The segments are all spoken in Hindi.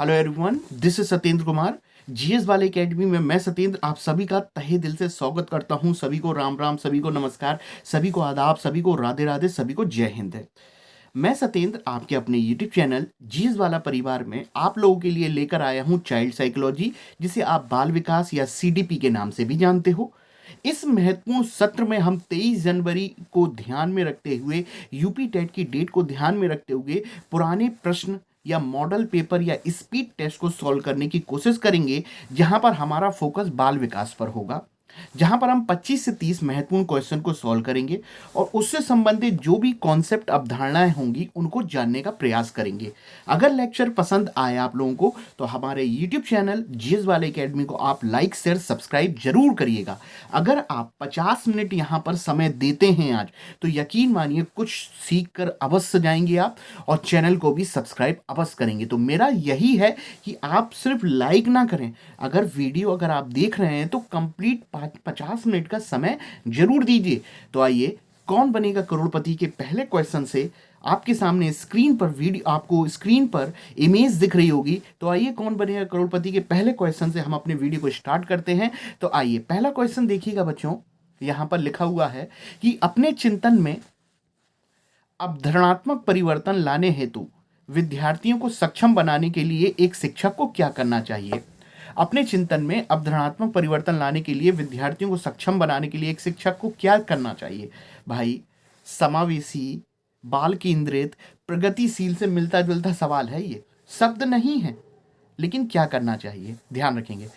Hello everyone, this is Satyendra Kumar. GS वाले एकेडमी में मैं सत्येंद्र आप सभी का तहे दिल से स्वागत करता हूं। सभी को राम राम, सभी को नमस्कार, सभी को आदाब, सभी को राधे राधे, सभी को जय हिंद है। मैं सत्येंद्र आपके अपने यूट्यूब चैनल जीएस वाला परिवार में आप लोगों के लिए लेकर आया हूं चाइल्ड साइकोलॉजी, जिसे आप बाल विकास या सीडीपी के नाम से भी जानते हो। इस महत्वपूर्ण सत्र में हम 23 जनवरी को ध्यान में रखते हुए, यूपी टेट की डेट को ध्यान में रखते हुए पुराने प्रश्न या मॉडल पेपर या स्पीड टेस्ट को सॉल्व करने की कोशिश करेंगे, जहां पर हमारा फोकस बाल विकास पर होगा, जहां पर हम 25 से 30 महत्वपूर्ण क्वेश्चन को सॉल्व करेंगे और उससे संबंधित जो भी कॉन्सेप्ट अवधारणाएं होंगी उनको जानने का प्रयास करेंगे। अगर लेक्चर पसंद आए आप लोगों को तो हमारे यूट्यूब चैनल जीएस वाले एकेडमी को आप लाइक शेयर सब्सक्राइब जरूर करिएगा। अगर आप 50 मिनट यहां पर समय देते हैं आज, तो यकीन मानिए कुछ सीख कर अवश्य जाएंगे आप, और चैनल को भी सब्सक्राइब अवश्य करेंगे। तो मेरा यही है कि आप सिर्फ लाइक ना करें, अगर आप देख रहे हैं तो कंप्लीट 50 मिनट का समय जरूर दीजिए। तो आइए, कौन बनेगा करोड़पति के पहले क्वेश्चन से आपके सामने स्क्रीन पर वीडियो, आपको स्क्रीन पर इमेज दिख रही होगी। तो आइए, कौन बनेगा करोड़पति के पहले क्वेश्चन से हम अपने वीडियो को स्टार्ट करते हैं। तो आइए, पहला क्वेश्चन देखिएगा बच्चों। यहां पर लिखा हुआ है कि अपने चिंतन में अवधारणात्मक परिवर्तन लाने हेतु विद्यार्थियों को सक्षम बनाने के लिए एक शिक्षक को क्या करना चाहिए। अपने चिंतन में अवधारणात्मक परिवर्तन लाने के लिए विद्यार्थियों को सक्षम बनाने के लिए एक शिक्षक को क्या करना चाहिए। भाई, समावेशी, बाल केंद्रित, प्रगतिशील से मिलता जुलता सवाल है। ये शब्द नहीं है, लेकिन क्या करना चाहिए ध्यान रखेंगे।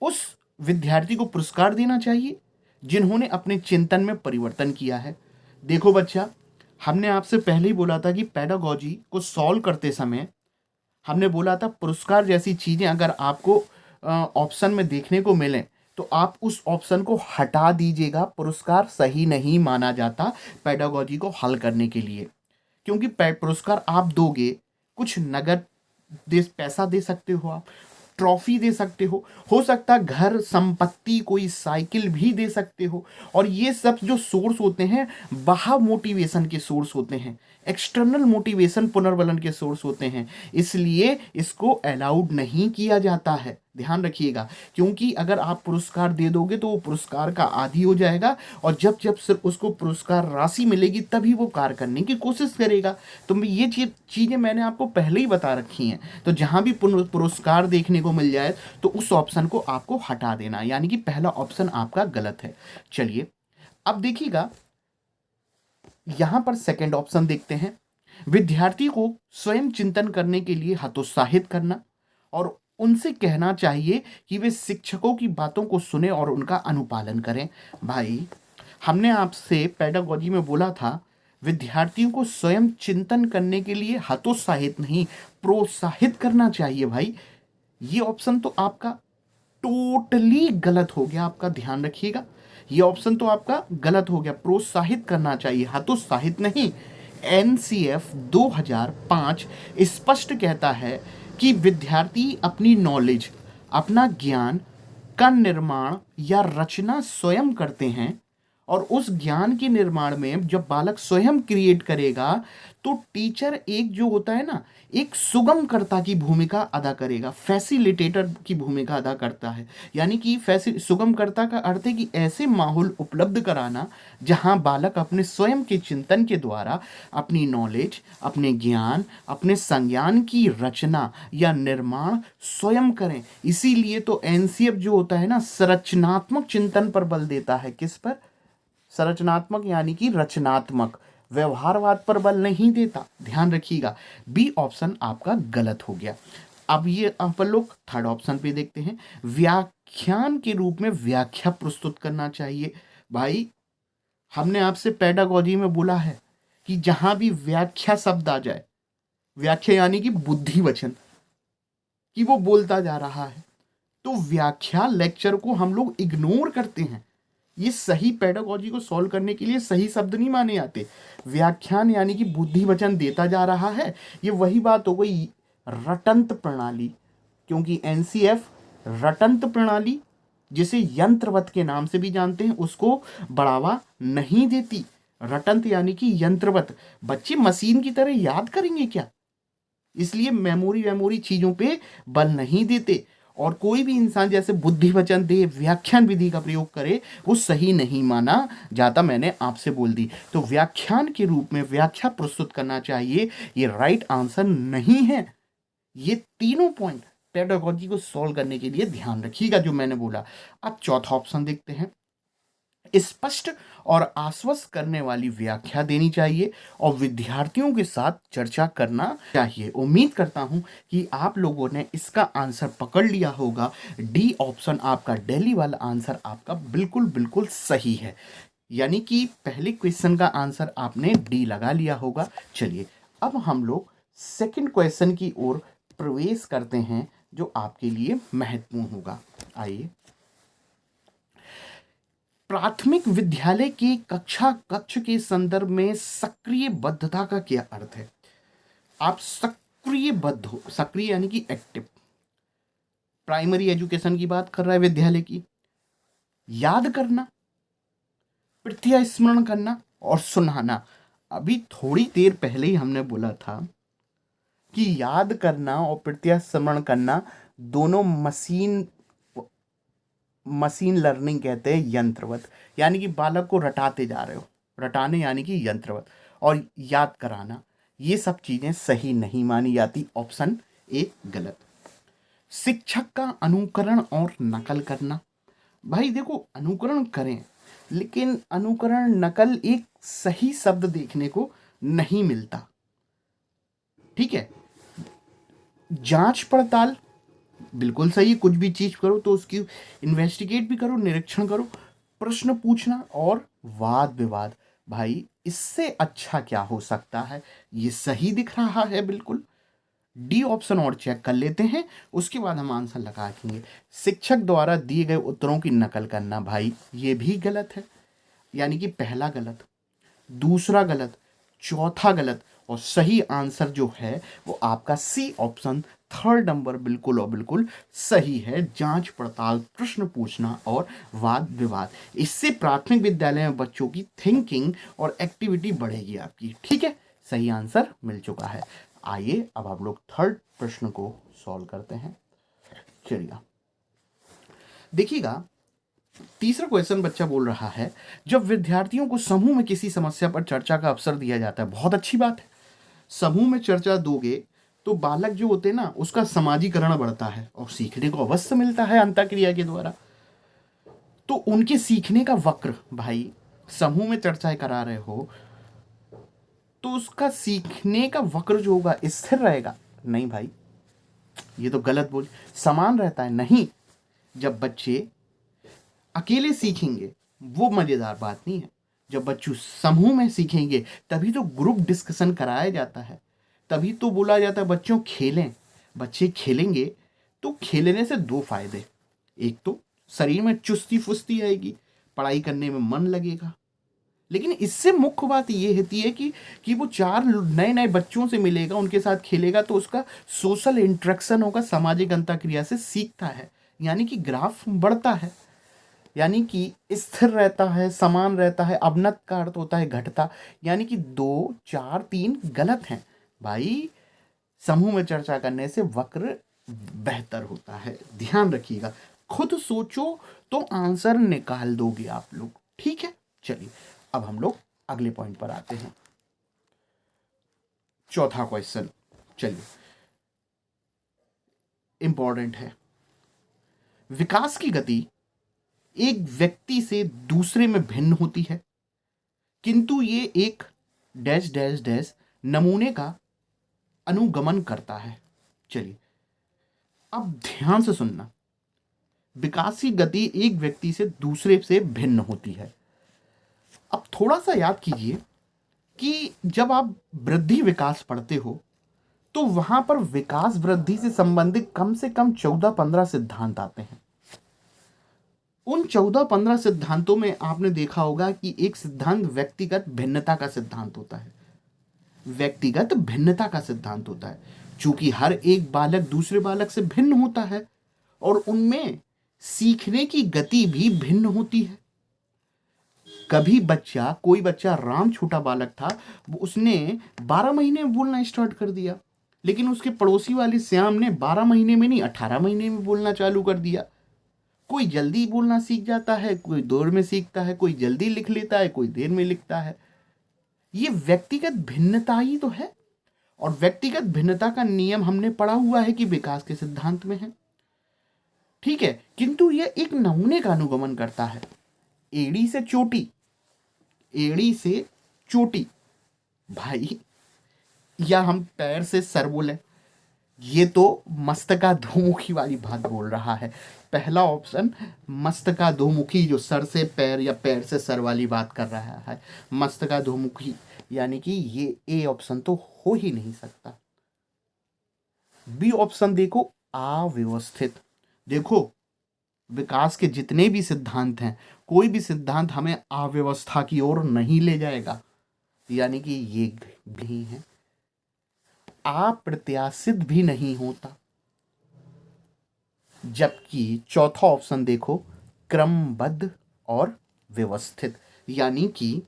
उस विद्यार्थी को पुरस्कार देना चाहिए जिन्होंने अपने चिंतन में परिवर्तन किया है। देखो बच्चा, हमने आपसे पहले ही बोला था कि पेडागोजी को सॉल्व करते समय हमने बोला था पुरस्कार जैसी चीजें अगर आपको ऑप्शन में देखने को मिले तो आप उस ऑप्शन को हटा दीजिएगा। पुरस्कार सही नहीं माना जाता पेडागोजी को हल करने के लिए, क्योंकि पुरस्कार आप दोगे, कुछ नगद पैसा दे सकते हो, आप ट्रॉफी दे सकते हो सकता है घर, संपत्ति, कोई साइकिल भी दे सकते हो। और ये सब जो सोर्स होते हैं बाह्य मोटिवेशन के सोर्स होते हैं, एक्सटर्नल मोटिवेशन पुनर्बलन के सोर्स होते हैं, इसलिए इसको अलाउड नहीं किया जाता है। ध्यान रखिएगा, क्योंकि अगर आप पुरस्कार दे दोगे तो वो पुरस्कार का आदी हो जाएगा, और जब जब सिर्फ उसको पुरस्कार राशि मिलेगी तभी वो कार्य करने की कोशिश करेगा। तो ये चीज़ें मैंने आपको पहले ही बता रखी हैं। तो जहां भी पुरस्कार देखने को मिल जाए तो उस ऑप्शन को आपको हटा देना, यानी कि पहला ऑप्शन आपका गलत है। चलिए, अब देखिएगा, यहां पर सेकंड ऑप्शन देखते हैं। विद्यार्थी को स्वयं चिंतन करने के लिए हतोत्साहित करना और उनसे कहना चाहिए कि वे शिक्षकों की बातों को सुने और उनका अनुपालन करें। भाई, हमने आपसे पेडागोजी में बोला था विद्यार्थियों को स्वयं चिंतन करने के लिए हतोत्साहित नहीं, प्रोत्साहित करना चाहिए। भाई, ये ऑप्शन तो आपका टोटली गलत हो गया, आपका ध्यान रखिएगा। ये ऑप्शन तो आपका गलत हो गया, प्रोत्साहित करना चाहिए, हतोत्साहित नहीं। एनसीएफ 2005 स्पष्ट कहता है कि विद्यार्थी अपनी नॉलेज, अपना ज्ञान का निर्माण या रचना स्वयं करते हैं, और उस ज्ञान के निर्माण में जब बालक स्वयं क्रिएट करेगा तो टीचर एक जो होता है ना, एक सुगमकर्ता की भूमिका अदा करेगा, फैसिलिटेटर की भूमिका अदा करता है। यानी कि सुगमकर्ता का अर्थ है कि ऐसे माहौल उपलब्ध कराना जहां बालक अपने स्वयं के चिंतन के द्वारा अपनी नॉलेज, अपने ज्ञान, अपने संज्ञान की रचना या निर्माण स्वयं करें। इसीलिए तो एनसीएफ जो होता है ना, संरचनात्मक चिंतन पर बल देता है। किस पर? संरचनात्मक, यानी कि रचनात्मक, व्यवहारवाद पर बल नहीं देता। ध्यान रखिएगा, बी ऑप्शन आपका गलत हो गया। अब ये अपन लोग थर्ड ऑप्शन पे देखते हैं। व्याख्यान के रूप में व्याख्या प्रस्तुत करना चाहिए। भाई, हमने आपसे पेडागोजी में बोला है कि जहां भी व्याख्या शब्द आ जाए, व्याख्या यानी कि बुद्धि वचन, कि वो बोलता जा रहा है, तो व्याख्या लेक्चर को हम लोग इग्नोर करते हैं। ये सही पेडागोजी को सॉल्व करने के लिए सही शब्द नहीं माने जाते। व्याख्यान यानी कि बुद्धि वचन देता जा रहा है, ये वही बात हो गई रटंत प्रणाली, क्योंकि एनसीएफ रटंत प्रणाली, जिसे यंत्रवत के नाम से भी जानते हैं, उसको बढ़ावा नहीं देती। रटंत यानी कि यंत्रवत। बच्चे मशीन की तरह याद करेंगे क्या? इसलिए मेमोरी वेमोरी चीजों पे बल नहीं देते। और कोई भी इंसान जैसे बुद्धि वचन दे, व्याख्यान विधि का प्रयोग करे, वो सही नहीं माना जाता। मैंने आपसे बोल दी। तो व्याख्यान के रूप में व्याख्या प्रस्तुत करना चाहिए, ये राइट आंसर नहीं है। ये तीनों पॉइंट पेडागोजी को सॉल्व करने के लिए ध्यान रखिएगा जो मैंने बोला। अब चौथा ऑप्शन देखते हैं। स्पष्ट और आश्वस्त करने वाली व्याख्या देनी चाहिए और विद्यार्थियों के साथ चर्चा करना चाहिए। उम्मीद करता हूं कि आप लोगों ने इसका आंसर पकड़ लिया होगा। डी ऑप्शन आपका, दिल्ली वाला आंसर आपका बिल्कुल बिल्कुल सही है। यानी कि पहले क्वेश्चन का आंसर आपने डी लगा लिया होगा। चलिए अब हम लोग सेकंड क्वेश्चन की ओर प्रवेश करते हैं जो आपके लिए महत्वपूर्ण होगा। आइए, प्राथमिक विद्यालय के कक्षा कक्ष के संदर्भ में सक्रिय बद्धता का क्या अर्थ है? आप सक्रिय बद्ध हो, सक्रिय यानी कि एक्टिव। प्राइमरी एजुकेशन की बात कर रहा है विद्यालय की। याद करना, प्रत्या स्मरण करना और सुनाना। अभी थोड़ी देर पहले ही हमने बोला था कि याद करना और प्रत्या स्मरण करना दोनों मशीन लर्निंग कहते हैं, यंत्रवत। यानी कि बालक को रटाते जा रहे हो, रटाने यानी कि यंत्रवत, और याद कराना, ये सब चीजें सही नहीं मानी जाती। ऑप्शन ए गलत। शिक्षक का अनुकरण और नकल करना। भाई देखो, अनुकरण करें, लेकिन अनुकरण नकल एक सही शब्द देखने को नहीं मिलता। ठीक है। जांच पड़ताल बिल्कुल सही, कुछ भी चीज करो तो उसकी इन्वेस्टिगेट भी करो, निरीक्षण करो। प्रश्न पूछना और वाद विवाद, भाई इससे अच्छा क्या हो सकता है? ये सही दिख रहा है बिल्कुल। डी ऑप्शन और चेक कर लेते हैं, उसके बाद हम आंसर लगा देंगे। शिक्षक द्वारा दिए गए उत्तरों की नकल करना, भाई ये भी गलत है। यानी कि पहला गलत, दूसरा गलत, चौथा गलत, और सही आंसर जो है वो आपका सी ऑप्शन, थर्ड नंबर बिल्कुल और बिल्कुल सही है। जांच पड़ताल, प्रश्न पूछना और वाद विवाद, इससे प्राथमिक विद्यालय में बच्चों की थिंकिंग और एक्टिविटी बढ़ेगी आपकी। ठीक है, सही आंसर मिल चुका है। आइए अब आप लोग थर्ड प्रश्न को सॉल्व करते हैं। चलिए देखिएगा, तीसरा क्वेश्चन बच्चा बोल रहा है, जब विद्यार्थियों को समूह में किसी समस्या पर चर्चा का अवसर दिया जाता है। बहुत अच्छी बात है, समूह में चर्चा दोगे तो बालक जो होते हैं ना, उसका समाजीकरण बढ़ता है और सीखने को अवश्य मिलता है अंतःक्रिया के द्वारा। तो उनके सीखने का वक्र, भाई समूह में चर्चाएं करा रहे हो तो उसका सीखने का वक्र जो होगा स्थिर रहेगा? नहीं भाई, ये तो गलत बोल। समान रहता है? नहीं। जब बच्चे अकेले सीखेंगे वो मजेदार बात नहीं है। जब बच्चों समूह में सीखेंगे तभी तो ग्रुप डिस्कशन कराया जाता है, तभी तो बोला जाता है बच्चों खेलें। बच्चे खेलेंगे तो खेलने से दो फायदे, एक तो शरीर में चुस्ती फुस्ती आएगी, पढ़ाई करने में मन लगेगा, लेकिन इससे मुख्य बात ये होती है कि वो चार नए नए बच्चों से मिलेगा, उनके साथ खेलेगा तो उसका सोशल इंटरेक्शन होगा, सामाजिक अंतःक्रिया से सीखता है, यानी कि ग्राफ बढ़ता है, यानी कि स्थिर रहता है, समान रहता है। अवनत का अर्थ होता है घटता, यानी कि 2, 4, 3 गलत हैं भाई। समूह में चर्चा करने से वक्र बेहतर होता है, ध्यान रखिएगा। खुद सोचो तो आंसर निकाल दोगे आप लोग। ठीक है, चलिए अब हम लोग अगले पॉइंट पर आते हैं। चौथा क्वेश्चन, चलिए इंपॉर्टेंट है। विकास की गति एक व्यक्ति से दूसरे में भिन्न होती है, किंतु ये एक डैश डैश डैश नमूने का अनुगमन करता है। चलिए अब ध्यान से सुनना। विकास की गति एक व्यक्ति से दूसरे से भिन्न होती है। अब थोड़ा सा याद कीजिए कि जब आप वृद्धि विकास पढ़ते हो तो वहां पर विकास वृद्धि से संबंधित कम से कम 14-15 सिद्धांत आते हैं। उन 14-15 सिद्धांतों में आपने देखा होगा कि एक सिद्धांत व्यक्तिगत भिन्नता का सिद्धांत होता है। व्यक्तिगत भिन्नता का सिद्धांत होता है, चूंकि हर एक बालक दूसरे बालक से भिन्न होता है और उनमें सीखने की गति भी भिन्न होती है। कभी बच्चा, कोई बच्चा, राम छोटा बालक था, वो उसने 12 महीने में बोलना स्टार्ट कर दिया, लेकिन उसके पड़ोसी वाले श्याम ने 12 महीने में नहीं 18 महीने में बोलना चालू कर दिया। कोई जल्दी बोलना सीख जाता है, कोई देर में सीखता है, कोई जल्दी लिख लेता है, कोई देर में लिखता है। ये व्यक्तिगत भिन्नता ही तो है। और व्यक्तिगत भिन्नता का नियम हमने पढ़ा हुआ है कि विकास के सिद्धांत में है, ठीक है। किंतु यह एक नमूने का अनुगमन करता है। एड़ी से चोटी, एड़ी से चोटी भाई, या हम पैर से सर बोले, ये तो मस्तकाधोमुखी वाली बात बोल रहा है। पहला ऑप्शन मस्तकाधोमुखी, जो सर से पैर या पैर से सर वाली बात कर रहा है, मस्तकाधोमुखी, यानी कि ये ए ऑप्शन तो हो ही नहीं सकता। बी ऑप्शन देखो, अव्यवस्थित। देखो विकास के जितने भी सिद्धांत हैं, कोई भी सिद्धांत हमें अव्यवस्था की ओर नहीं ले जाएगा, यानी कि ये भी है। अप्रत्याशित भी नहीं होता। जबकि चौथा ऑप्शन देखो, क्रमबद्ध और व्यवस्थित, यानी कि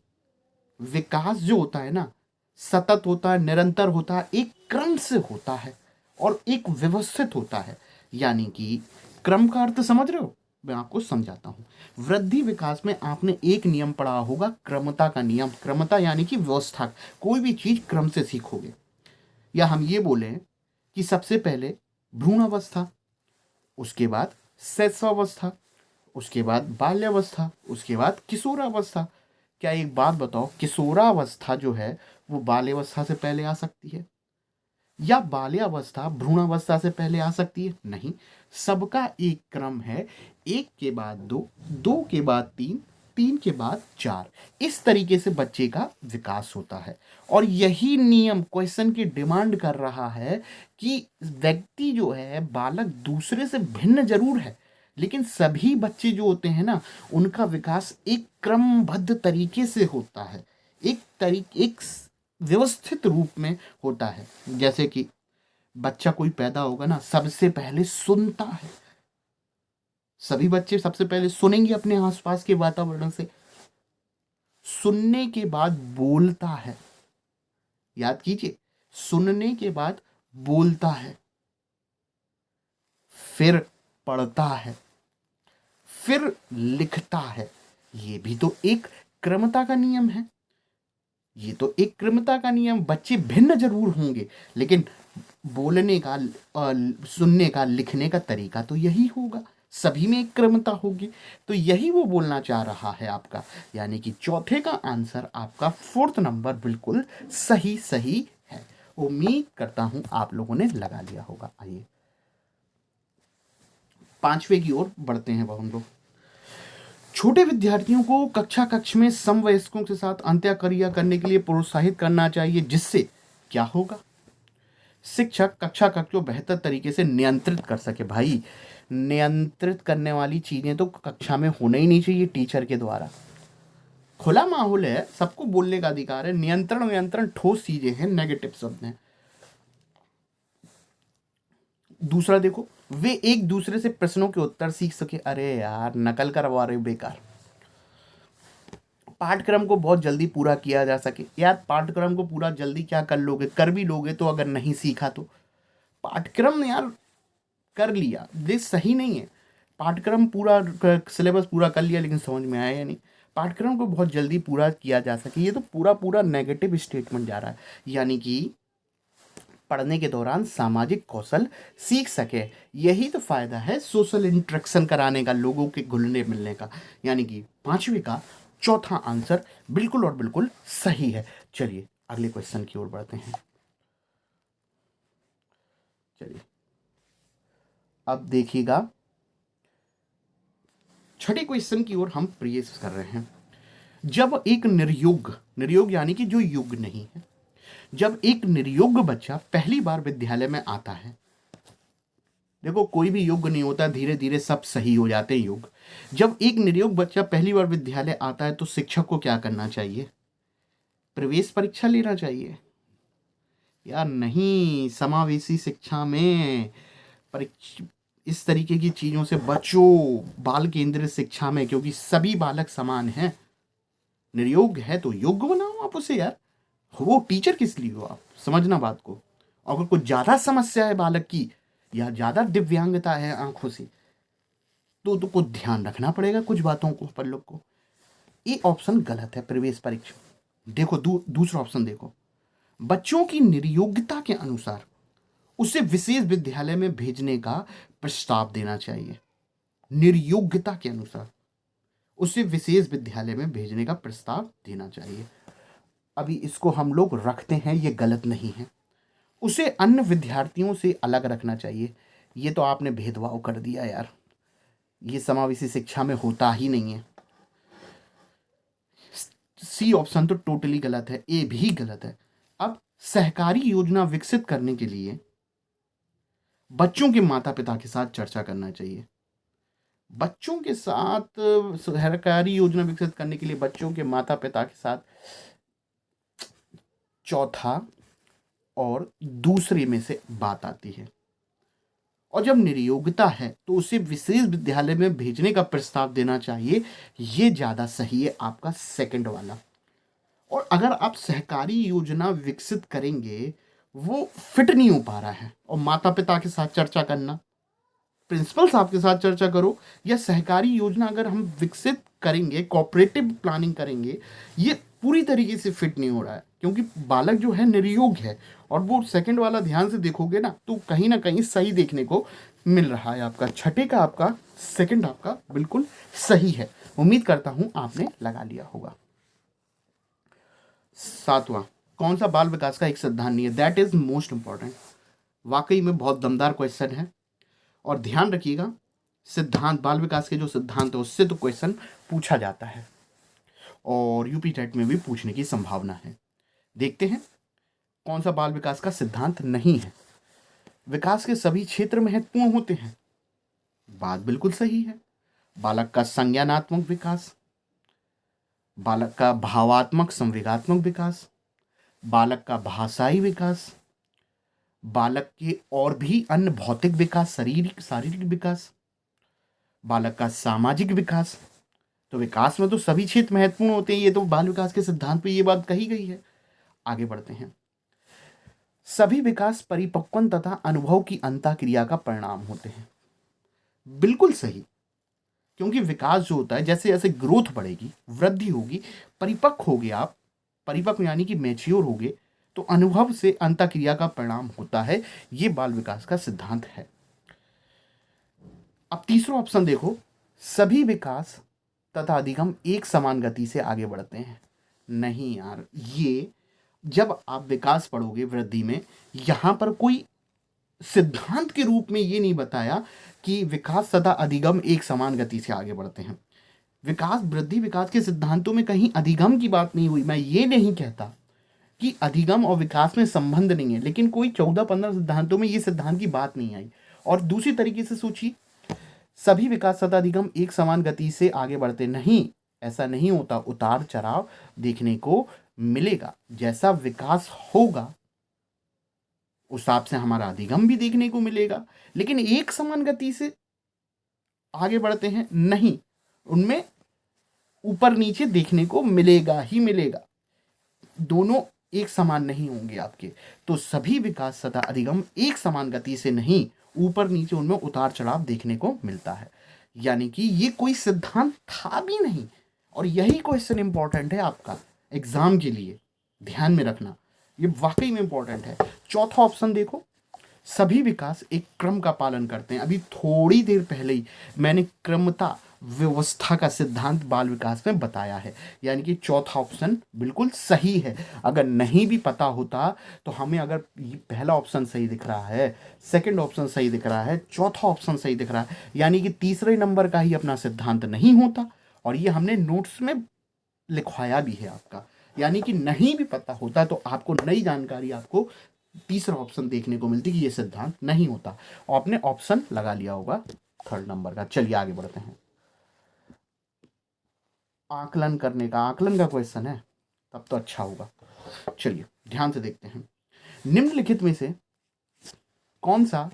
विकास जो होता है ना, सतत होता है, निरंतर होता है, एक क्रम से होता है और एक व्यवस्थित होता है। यानी कि क्रम का अर्थ समझ रहे हो, मैं आपको समझाता हूं। वृद्धि विकास में आपने एक नियम पढ़ा होगा, क्रमता का नियम। क्रमता यानी कि व्यवस्था, कोई भी चीज क्रम से सीखोगे। या हम ये बोलें कि सबसे पहले भ्रूण अवस्था, उसके बाद शैशवावस्था, उसके बाद बाल्यावस्था, उसके बाद किशोरावस्था। क्या एक बात बताओ, किशोरावस्था जो है वो बाल्यावस्था से पहले आ सकती है, या बाल्यावस्था भ्रूणावस्था से पहले आ सकती है? नहीं, सबका एक क्रम है। एक के बाद दो, दो के बाद तीन, तीन के बाद चार, इस तरीके से बच्चे का विकास होता है। और यही नियम क्वेश्चन की डिमांड कर रहा है कि व्यक्ति जो है, बालक दूसरे से भिन्न जरूर है, लेकिन सभी बच्चे जो होते हैं ना, उनका विकास एक क्रमबद्ध तरीके से होता है, एक व्यवस्थित रूप में होता है। जैसे कि बच्चा कोई पैदा होगा ना, सबसे पहले सुनता है। सभी बच्चे सबसे पहले सुनेंगे अपने आसपास के वातावरण से, सुनने के बाद बोलता है। याद कीजिए, सुनने के बाद बोलता है, फिर पढ़ता है, फिर लिखता है। ये भी तो एक क्रमता का नियम है। ये तो एक क्रमता का नियम। बच्चे भिन्न जरूर होंगे, लेकिन बोलने का, सुनने का, लिखने का तरीका तो यही होगा। सभी में एक क्रमता होगी। तो यही वो बोलना चाह रहा है आपका, यानी कि चौथे का आंसर आपका फोर्थ नंबर बिल्कुल सही सही है। उम्मीद करता हूं आप लोगों ने लगा लिया होगा। आइए पांचवें की ओर बढ़ते हैं हम लोग। छोटे विद्यार्थियों को कक्ष में समवयस्कों के साथ अंत्याक्रिया करने के लिए प्रोत्साहित करना चाहिए, जिससे क्या होगा? शिक्षक कक्षा को बेहतर तरीके से नियंत्रित कर सके। भाई, नियंत्रित करने वाली चीजें तो कक्षा में होना ही नहीं चाहिए टीचर के द्वारा। खुला माहौल है, सबको बोलने का अधिकार है। नियंत्रण ठोस चीजें हैं, नेगेटिव शब्द हैं। दूसरा देखो, वे एक दूसरे से प्रश्नों के उत्तर सीख सके। अरे यार, नकल करवा रहे हो, बेकार। पाठ्यक्रम को बहुत जल्दी पूरा किया जा सके। यार, पाठ्यक्रम को पूरा जल्दी क्या कर लोगे? कर भी लोगे तो अगर नहीं सीखा तो। पाठ्यक्रम यार कर लिया, ये सही नहीं है। पाठ्यक्रम पूरा, सिलेबस पूरा कर लिया, लेकिन समझ में आया या नहीं। पाठ्यक्रम को बहुत जल्दी पूरा किया जा सके, ये तो पूरा नेगेटिव स्टेटमेंट जा रहा है। यानी कि पढ़ने के दौरान सामाजिक कौशल सीख सके। यही तो फायदा है सोशल इंटरेक्शन कराने का, लोगों के घुलने मिलने का। यानी कि पांचवे का चौथा आंसर बिल्कुल और बिल्कुल सही है। चलिए अगले क्वेश्चन की ओर बढ़ते हैं। चलिए अब देखिएगा, छठे क्वेश्चन की ओर हम प्रयास कर रहे हैं। जब एक निर्योग यानी कि जो युग नहीं है, जब एक निर्योग्य बच्चा पहली बार विद्यालय में आता है, देखो कोई भी योग्य नहीं होता, धीरे धीरे सब सही हो जाते हैं योग। जब एक निर्योग्य बच्चा पहली बार विद्यालय आता है तो शिक्षक को क्या करना चाहिए? प्रवेश परीक्षा लेना चाहिए? यार नहीं, समावेशी शिक्षा में इस तरीके की चीजों से बचो। बाल केंद्रित शिक्षा में, क्योंकि सभी बालक समान हैं। निर्योग्य है तो योग्य बनाओ आप उसे यार। वो टीचर किस लिए हो आप, समझना बात को। अगर कुछ ज़्यादा समस्या है बालक की या ज़्यादा दिव्यांगता है आंखों से, तो कुछ ध्यान रखना पड़ेगा कुछ बातों को अपन लोग को। ये ऑप्शन गलत है प्रवेश परीक्षा। देखो दूसरा ऑप्शन देखो, बच्चों की निर्योग्यता के अनुसार उसे विशेष विद्यालय में भेजने का प्रस्ताव देना चाहिए। निर्योग्यता के अनुसार उसे विशेष विद्यालय में भेजने का प्रस्ताव देना चाहिए। अभी इसको हम लोग रखते हैं, ये गलत नहीं है। उसे अन्य विद्यार्थियों से अलग रखना चाहिए। ये तो आपने भेदभाव कर दिया यार, ये समावेशी शिक्षा में होता ही नहीं है। सी ऑप्शन तो टोटली गलत है, ए भी गलत है। अब सहकारी योजना विकसित करने के लिए बच्चों के माता पिता के साथ चर्चा करना चाहिए। बच्चों के साथ सहकारी योजना विकसित करने के लिए बच्चों के माता पिता के साथ, चौथा और दूसरे में से बात आती है। और जब निर्योग्यता है तो उसे विशेष विद्यालय में भेजने का प्रस्ताव देना चाहिए। ये ज़्यादा सही है आपका सेकंड वाला। और अगर आप सहकारी योजना विकसित करेंगे, वो फिट नहीं हो पा रहा है, और माता पिता के साथ चर्चा करना, प्रिंसिपल साहब के साथ चर्चा करो, या सहकारी योजना अगर हम विकसित करेंगे, कोऑपरेटिव प्लानिंग करेंगे, ये पूरी तरीके से फिट नहीं हो रहा है, क्योंकि बालक जो है निर्योग है। और वो सेकंड वाला ध्यान से देखोगे ना कहीं सही देखने को मिल रहा है। आपका छठे का आपका सेकंड आपका बिल्कुल सही है। उम्मीद करता हूं आपने लगा लिया होगा। सातवां, कौन सा बाल विकास का एक सिद्धांत नहीं है? That is most important. वाकई में बहुत दमदार क्वेश्चन है, और ध्यान रखिएगा, सिद्धांत बाल विकास के जो सिद्धांत है उससे तो क्वेश्चन पूछा जाता है, और यूपी टेट में भी पूछने की संभावना है। देखते हैं कौन सा बाल विकास का सिद्धांत नहीं है। विकास के सभी क्षेत्र महत्वपूर्ण होते हैं, बात बिल्कुल सही है। बालक का संज्ञानात्मक विकास, बालक का भावात्मक संवेगात्मक विकास, बालक का भाषाई विकास, बालक के और भी अन्य भौतिक विकास, शारीरिक विकास, बालक का सामाजिक विकास। तो विकास में तो सभी क्षेत्र महत्वपूर्ण होते हैं, ये तो बाल विकास के सिद्धांत पे ये बात कही गई है। आगे बढ़ते हैं। सभी विकास परिपक्वन तथा अनुभव की अंतःक्रिया का परिणाम होते हैं। बिल्कुल सही, क्योंकि विकास जो होता है, जैसे जैसे ग्रोथ बढ़ेगी, वृद्धि होगी, परिपक्व होगे आप, परिपक्व यानी कि मैच्योर होगे, तो अनुभव से अंतःक्रिया का परिणाम होता है। ये बाल विकास का सिद्धांत है। अब तीसरा ऑप्शन देखो, सभी विकास तथा अधिगम एक समान गति से आगे बढ़ते हैं। नहीं यार, ये जब आप विकास पढ़ोगे वृद्धि में, यहां पर कोई सिद्धांत के रूप में ये नहीं बताया कि विकास तथा अधिगम एक समान गति से आगे बढ़ते हैं। विकास, वृद्धि विकास के सिद्धांतों में कहीं अधिगम की बात नहीं हुई। मैं ये नहीं कहता कि अधिगम और विकास में संबंध नहीं है, लेकिन कोई 14-15 सिद्धांतों में ये सिद्धांत की बात नहीं आई। और दूसरी तरीके से सोचिए, सभी विकास तथा अधिगम एक समान गति से आगे बढ़ते नहीं, ऐसा नहीं होता। उतार चढ़ाव देखने को मिलेगा। जैसा विकास होगा उस हिसाब से हमारा अधिगम भी देखने को मिलेगा, लेकिन एक समान गति से आगे बढ़ते हैं नहीं, उनमें ऊपर नीचे देखने को मिलेगा ही मिलेगा। दोनों एक समान नहीं होंगे आपके। तो सभी विकास तथा अधिगम एक समान गति से नहीं, ऊपर नीचे उनमें उतार चढ़ाव देखने को मिलता है। यानी कि ये कोई सिद्धांत था भी नहीं। और यही क्वेश्चन इंपॉर्टेंट है आपका एग्जाम के लिए, ध्यान में रखना, ये वाकई में इंपॉर्टेंट है। चौथा ऑप्शन देखो, सभी विकास एक क्रम का पालन करते हैं। अभी थोड़ी देर पहले ही मैंने क्रमता व्यवस्था का सिद्धांत बाल विकास में बताया है, यानी कि चौथा ऑप्शन बिल्कुल सही है। अगर नहीं भी पता होता तो हमें, अगर पहला ऑप्शन सही दिख रहा है, सेकंड ऑप्शन सही दिख रहा है, चौथा ऑप्शन सही दिख रहा है, यानी कि तीसरे नंबर का ही अपना सिद्धांत नहीं होता। और ये हमने नोट्स में लिखवाया भी है आपका, यानी कि नहीं भी पता होता तो आपको नई जानकारी, आपको तीसरा ऑप्शन देखने को मिलती कि ये सिद्धांत नहीं होता, और आपने ऑप्शन लगा लिया होगा थर्ड नंबर का। चलिए आगे बढ़ते हैं। आकलन करने का, आकलन का क्वेश्चन है, तब तो अच्छा होगा। चलिए ध्यान से देखते हैं। निम्नलिखित में से कौन सा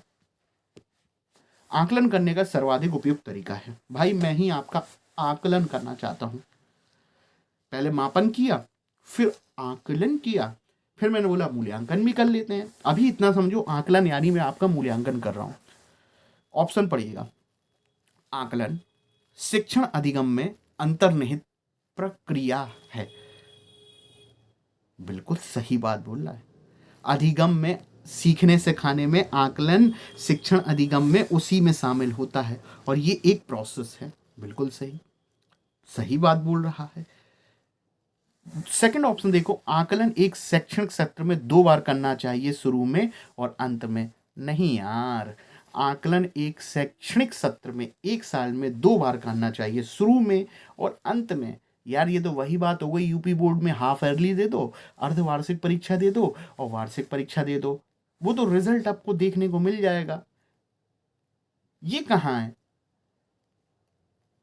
आकलन करने का सर्वाधिक उपयुक्त तरीका है? भाई मैं ही आपका आकलन करना चाहता हूं। पहले मापन किया, फिर आकलन किया, फिर मैंने बोला मूल्यांकन भी कर लेते हैं। अभी इतना समझो, आकलन यानी मैं आपका मूल्यांकन कर रहा हूँ। ऑप्शन पढ़िएगा। आकलन शिक्षण अधिगम में अंतर्निहित प्रक्रिया है। बिल्कुल सही बात बोल रहा है। अधिगम में, सीखने सिखाने में, आकलन शिक्षण अधिगम में, उसी में शामिल होता है और ये एक प्रोसेस है। बिल्कुल सही, सही बात बोल रहा है। सेकंड ऑप्शन देखो, आकलन एक शैक्षणिक सत्र में 2 बार करना चाहिए, शुरू में और अंत में। नहीं यार, आकलन एक शैक्षणिक सत्र में 1 साल में 2 बार करना चाहिए, शुरू में और अंत में। यार ये तो वही बात हो गई, यूपी बोर्ड में हाफ ईयरली दे दो, अर्धवार्षिक परीक्षा दे दो और वार्षिक परीक्षा दे दो, वो तो रिजल्ट आपको देखने को मिल जाएगा। ये कहाँ है?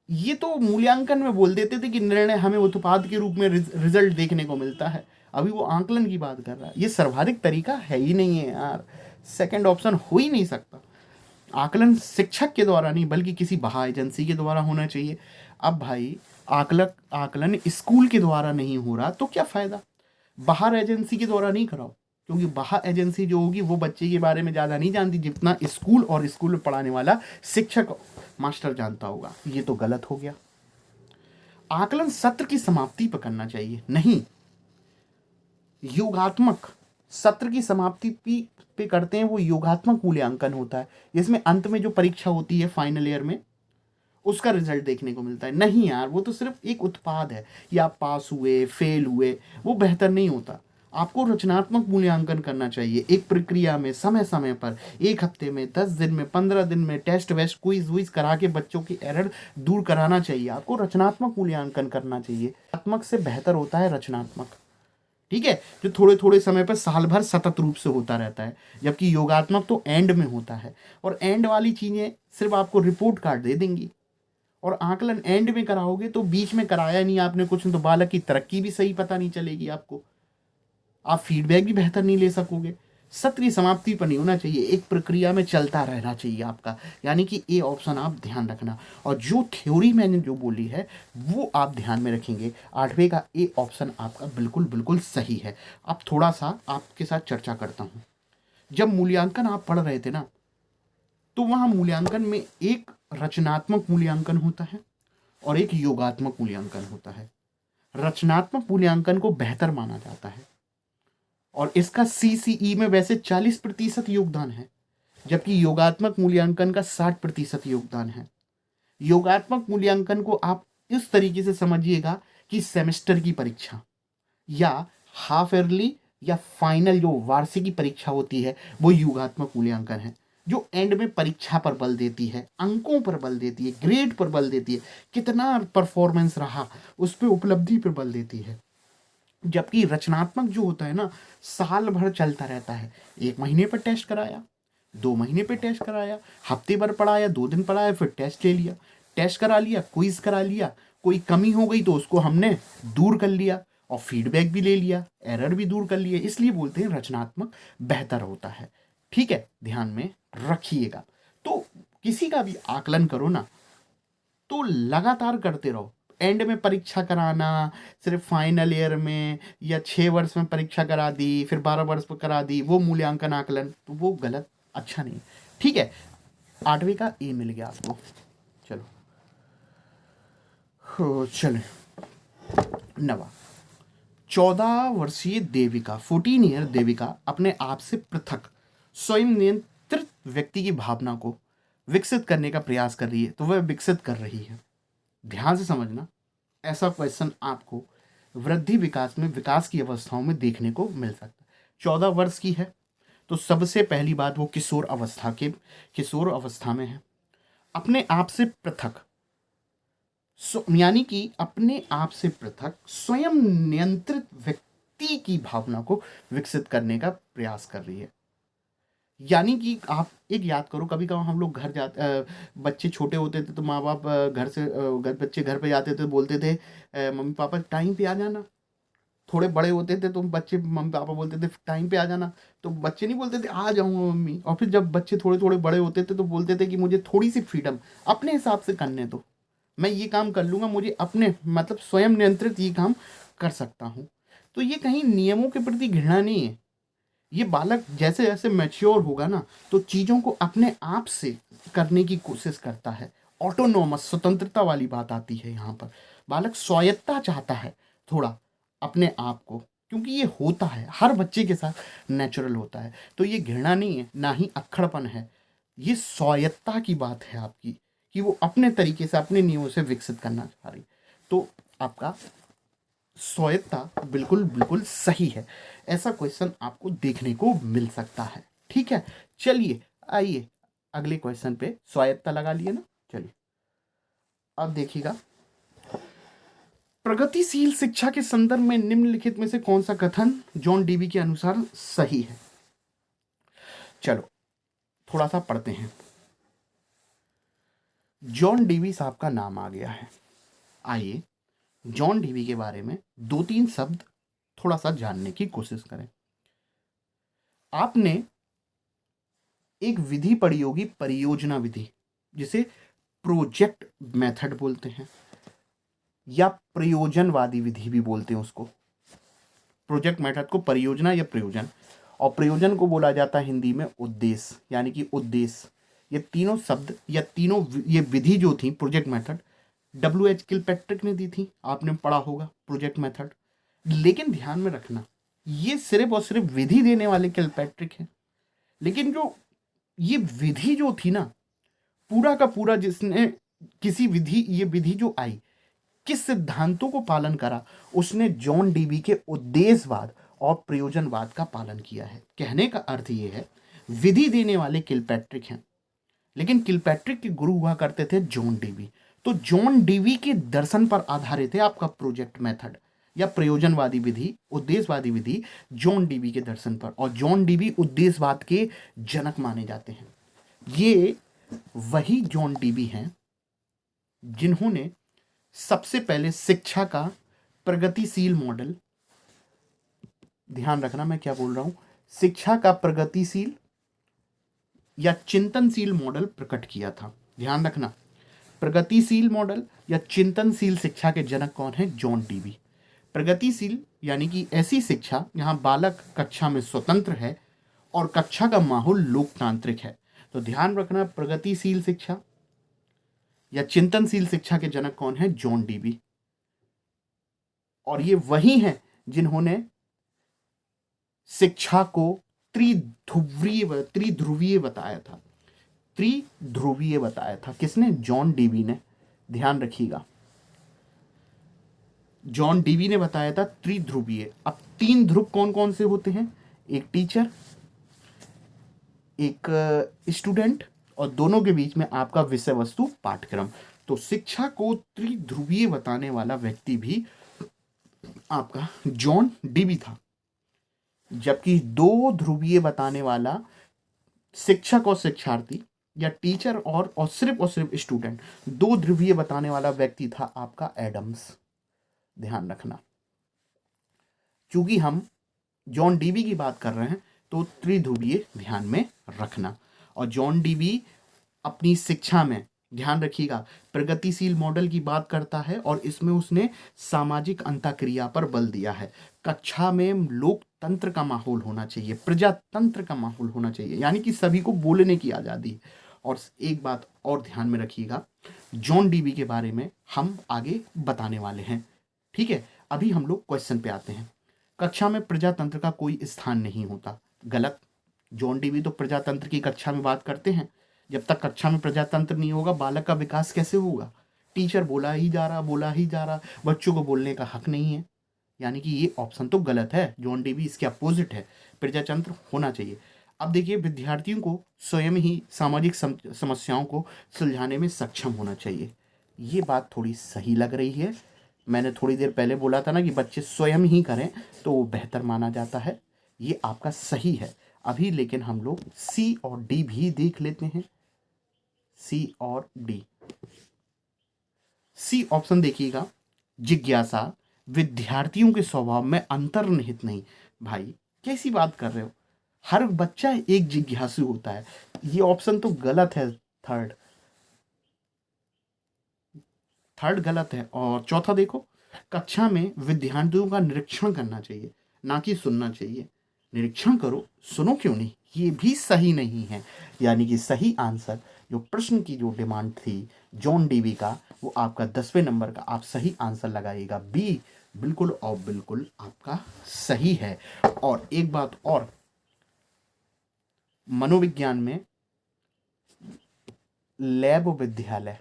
ये तो मूल्यांकन में बोल देते थे कि निर्णय हमें उत्पाद के रूप में रिजल्ट देखने को मिलता है, अभी वो आकलन की बात कर रहा है। ये सर्वाधिक तरीका है ही नहीं है यार, सेकंड ऑप्शन हो ही नहीं सकता। आकलन शिक्षक के द्वारा नहीं बल्कि किसी बाह्य एजेंसी के द्वारा होना चाहिए। अब भाई आकलन स्कूल के द्वारा नहीं हो रहा तो क्या फ़ायदा, बाहर एजेंसी के द्वारा नहीं कराओ, क्योंकि बाहर एजेंसी जो होगी वो बच्चे के बारे में ज़्यादा नहीं जानती जितना स्कूल और स्कूल में पढ़ाने वाला शिक्षक मास्टर जानता होगा। ये तो गलत हो गया। आकलन सत्र की समाप्ति पर करना चाहिए, नहीं, योगात्मक सत्र की समाप्ति पे करते हैं, वो योगात्मक मूल्यांकन होता है जिसमें अंत में जो परीक्षा होती है फाइनल ईयर में उसका रिजल्ट देखने को मिलता है। नहीं यार, वो तो सिर्फ एक उत्पाद है, या आप पास हुए फेल हुए वो बेहतर नहीं होता। आपको रचनात्मक मूल्यांकन करना चाहिए, एक प्रक्रिया में, समय समय पर, 1 हफ्ते में, 10 दिन में, 15 दिन में टेस्ट वेस्ट क्विज विज करा के बच्चों की एरर दूर कराना चाहिए। आपको रचनात्मक मूल्यांकन करना चाहिए। रचनात्मक से बेहतर होता है रचनात्मक, ठीक है, जो थोड़े थोड़े समय पर साल भर सतत रूप से होता रहता है, जबकि योगात्मक तो एंड में होता है। और एंड वाली चीज़ें सिर्फ आपको रिपोर्ट कार्ड दे देंगी, और आकलन एंड में कराओगे तो बीच में कराया नहीं आपने कुछ, तो बालक की तरक्की भी सही पता नहीं चलेगी आपको, आप फीडबैक भी बेहतर नहीं ले सकोगे। सत्र की समाप्ति पर नहीं होना चाहिए, एक प्रक्रिया में चलता रहना चाहिए आपका। यानी कि ए ऑप्शन आप ध्यान रखना, और जो थ्योरी मैंने जो बोली है वो आप ध्यान में रखेंगे। 8वें का ए ऑप्शन आपका बिल्कुल बिल्कुल सही है। अब थोड़ा सा आपके साथ चर्चा करता हूँ। जब मूल्यांकन आप पढ़ रहे थे ना, तो वहाँ मूल्यांकन में एक रचनात्मक मूल्यांकन होता है और एक योगात्मक मूल्यांकन होता है। रचनात्मक मूल्यांकन को बेहतर माना जाता है और इसका सीसीई में वैसे 40% योगदान है, जबकि योगात्मक मूल्यांकन का 60% योगदान है। योगात्मक मूल्यांकन को आप इस तरीके से समझिएगा कि सेमेस्टर की परीक्षा या हाफ ईयरली या फाइनल जो वार्षिकी परीक्षा होती है वो योगात्मक मूल्यांकन है, जो एंड में परीक्षा पर बल देती है, अंकों पर बल देती है, ग्रेड पर बल देती है, कितना परफॉर्मेंस रहा उस पर उपलब्धि पर बल देती है। जबकि रचनात्मक जो होता है ना, साल भर चलता रहता है। 1 महीने पर टेस्ट कराया, 2 महीने पे टेस्ट कराया, हफ्ते भर पढ़ाया, 2 दिन पढ़ाया, फिर टेस्ट ले लिया, टेस्ट करा लिया, क्विज करा लिया, कोई कमी हो गई तो उसको हमने दूर कर लिया और फीडबैक भी ले लिया, एरर भी दूर कर लिए। इसलिए बोलते हैं रचनात्मक बेहतर होता है। ठीक है, ध्यान में रखिएगा। तो किसी का भी आकलन करो ना तो लगातार करते रहो। एंड में परीक्षा कराना, सिर्फ फाइनल ईयर में या 6 वर्ष में परीक्षा करा दी फिर 12 वर्ष पर करा दी, वो मूल्यांकन आकलन, तो वो गलत, अच्छा नहीं। ठीक है, 8वें का ए मिल गया आपको। चलो चले 9वां। 14 वर्षीय देविका, 14 ईयर देविका अपने आप से पृथक स्वयं नियंत्रित व्यक्ति की भावना को विकसित करने का प्रयास कर रही है। तो वह विकसित कर रही है, ध्यान से समझना, ऐसा क्वेश्चन आपको वृद्धि विकास में, विकास की अवस्थाओं में देखने को मिल सकता है। 14 वर्ष की है तो सबसे पहली बात वो किशोर अवस्था में है। अपने आप से पृथक, यानी कि अपने आप से पृथक स्वयं नियंत्रित व्यक्ति की भावना को विकसित करने का प्रयास कर रही है। यानी कि आप एक याद करो, कभी कभी हम लोग घर जाते, बच्चे छोटे होते थे तो माँ बाप बच्चे घर पे जाते थे, बोलते थे मम्मी पापा टाइम पे आ जाना। थोड़े बड़े होते थे तो बच्चे मम्मी पापा बोलते थे टाइम पे आ जाना, तो बच्चे नहीं बोलते थे आ जाऊँगा मम्मी। और फिर जब बच्चे थोड़े थोड़े बड़े होते थे तो बोलते थे कि मुझे थोड़ी सी फ्रीडम अपने हिसाब से करने दो, मैं ये काम कर लूँगा, मुझे अपने मतलब स्वयं नियंत्रित ये काम कर सकता हूँ। तो ये कहीं नियमों के प्रति घृणा नहीं है। ये बालक जैसे जैसे मैच्योर होगा ना, तो चीज़ों को अपने आप से करने की कोशिश करता है। ऑटोनोमस, स्वतंत्रता वाली बात आती है यहाँ पर। बालक स्वायत्तता चाहता है थोड़ा अपने आप को, क्योंकि ये होता है हर बच्चे के साथ, नेचुरल होता है। तो ये घृणा नहीं है, ना ही अक्खड़पन है, ये स्वायत्तता की बात है आपकी, कि वो अपने तरीके से अपने नियमों से विकसित करना चाह रही। तो आपका स्वायत्तता बिल्कुल बिल्कुल सही है। ऐसा क्वेश्चन आपको देखने को मिल सकता है। ठीक है, चलिए आइए अगले क्वेश्चन पे। स्वायत्तता लगा लिए ना, चलिए अब देखिएगा। प्रगतिशील शिक्षा के संदर्भ में निम्नलिखित में से कौन सा कथन जॉन डीवी के अनुसार सही है? चलो थोड़ा सा पढ़ते हैं। जॉन डीवी साहब का नाम आ गया है। आइए जॉन डीवी के बारे में दो तीन शब्द थोड़ा सा जानने की कोशिश करें। आपने एक विधि पढ़ी होगी, परियोजना विधि, जिसे प्रोजेक्ट मेथड बोलते हैं या प्रयोजनवादी विधि भी बोलते हैं उसको। प्रोजेक्ट मेथड को परियोजना या प्रयोजन, और प्रयोजन को बोला जाता है हिंदी में उद्देश्य, यानी कि उद्देश्य। ये तीनों शब्द या तीनों ये विधि जो थी प्रोजेक्ट मेथड, W.H. किलपैट्रिक ने दी थी, आपने पढ़ा होगा प्रोजेक्ट मेथड। लेकिन ध्यान में रखना, ये सिर्फ और सिर्फ विधि देने वाले किलपैट्रिक हैं। लेकिन जो ये विधि जो थी ना, पूरा का पूरा जिसने किसी विधि, ये विधि जो आई किस सिद्धांतों को पालन करा, उसने जॉन डीवी के उद्देश्यवाद और प्रयोजनवाद का पालन किया है। कहने का अर्थ ये है, विधि देने वाले किलपैट्रिक हैं, लेकिन किलपैट्रिक के गुरु हुआ करते थे जॉन डीवी। तो जॉन डीवी के दर्शन पर आधारित है आपका प्रोजेक्ट मेथड या प्रयोजनवादी विधि, उद्देश्यवादी विधि, जॉन डीवी के दर्शन पर। और जॉन डीवी उद्देश्यवाद के जनक माने जाते हैं। ये वही जॉन डीवी हैं जिन्होंने सबसे पहले शिक्षा का प्रगतिशील मॉडल, ध्यान रखना मैं क्या बोल रहा हूं, शिक्षा का प्रगतिशील या चिंतनशील मॉडल प्रकट किया था। ध्यान रखना, प्रगतिशील मॉडल या चिंतनशील शिक्षा के जनक कौन है? John Dewey. प्रगतिशील यानी कि ऐसी शिक्षा जहां बालक कक्षा में स्वतंत्र है और कक्षा का माहौल लोकतांत्रिक है। तो ध्यान रखना, प्रगतिशील शिक्षा या चिंतनशील शिक्षा के जनक कौन है? John Dewey. और ये वही हैं जिन्होंने शिक्षा को त्रिध्रुवीय बताया था। त्रिध्रुवीय बताया था किसने? जॉन डीवी ने। ध्यान रखिएगा, जॉन डीवी ने बताया था त्रिध्रुवीय। अब तीन ध्रुव कौन कौन से होते हैं? एक टीचर, एक स्टूडेंट, और दोनों के बीच में आपका विषय वस्तु पाठ्यक्रम। तो शिक्षा को त्रिध्रुवीय बताने वाला व्यक्ति भी आपका जॉन डीवी था, जबकि दो ध्रुवीय बताने वाला शिक्षक और शिक्षार्थी या टीचर और सिर्फ स्टूडेंट, दो ध्रुवीय बताने वाला व्यक्ति था आपका एडम्स। ध्यान रखना, चूंकि हम जॉन डीवी की बात कर रहे हैं तो त्रिध्रुवीय ध्यान में रखना। और जॉन डीवी अपनी शिक्षा में, ध्यान रखिएगा, प्रगतिशील मॉडल की बात करता है और इसमें उसने सामाजिक अंतःक्रिया पर बल दिया है। कक्षा में लोकतंत्र का माहौल होना चाहिए, प्रजातंत्र का माहौल होना चाहिए, यानी कि सभी को बोलने की आज़ादी। और एक बात और ध्यान में रखिएगा, जॉन डीवी के बारे में हम आगे बताने वाले हैं। ठीक है, अभी हम लोग क्वेश्चन पे आते हैं। कक्षा में प्रजातंत्र का कोई स्थान नहीं होता। गलत। जॉन डीवी तो प्रजातंत्र की कक्षा में बात करते हैं। जब तक कक्षा में प्रजातंत्र नहीं होगा, बालक का विकास कैसे होगा? टीचर बोला ही जा रहा, बच्चों को बोलने का हक नहीं है। यानी कि ये ऑप्शन तो गलत है, जॉन डीवी इसके अपोजिट है, प्रजातंत्र होना चाहिए। अब देखिए, विद्यार्थियों को स्वयं ही सामाजिक समस्याओं को सुलझाने में सक्षम होना चाहिए। ये बात थोड़ी सही लग रही है। मैंने थोड़ी देर पहले बोला था ना कि बच्चे स्वयं ही करें तो वो बेहतर माना जाता है। ये आपका सही है। अभी लेकिन हम लोग सी और डी भी देख लेते हैं। सी और डी। सी ऑप्शन देखिएगा, जिज्ञासा विद्यार्थियों के स्वभाव में अंतर्निहित नहीं। भाई कैसी बात कर रहे हो? हर बच्चा एक जिज्ञासु होता है। ये ऑप्शन तो गलत है। थर्ड गलत है। और चौथा देखो, कक्षा में विद्यार्थियों का निरीक्षण करना चाहिए, ना कि सुनना चाहिए। निरीक्षण करो, सुनो क्यों नहीं, ये भी सही नहीं है। यानी कि सही आंसर जो प्रश्न की जो डिमांड थी जॉन डीवी का, वो आपका 10वें नंबर का आप सही आंसर लगाइएगा बी, बिल्कुल और बिल्कुल आपका सही है। और एक बात और, मनोविज्ञान में लैब विद्यालय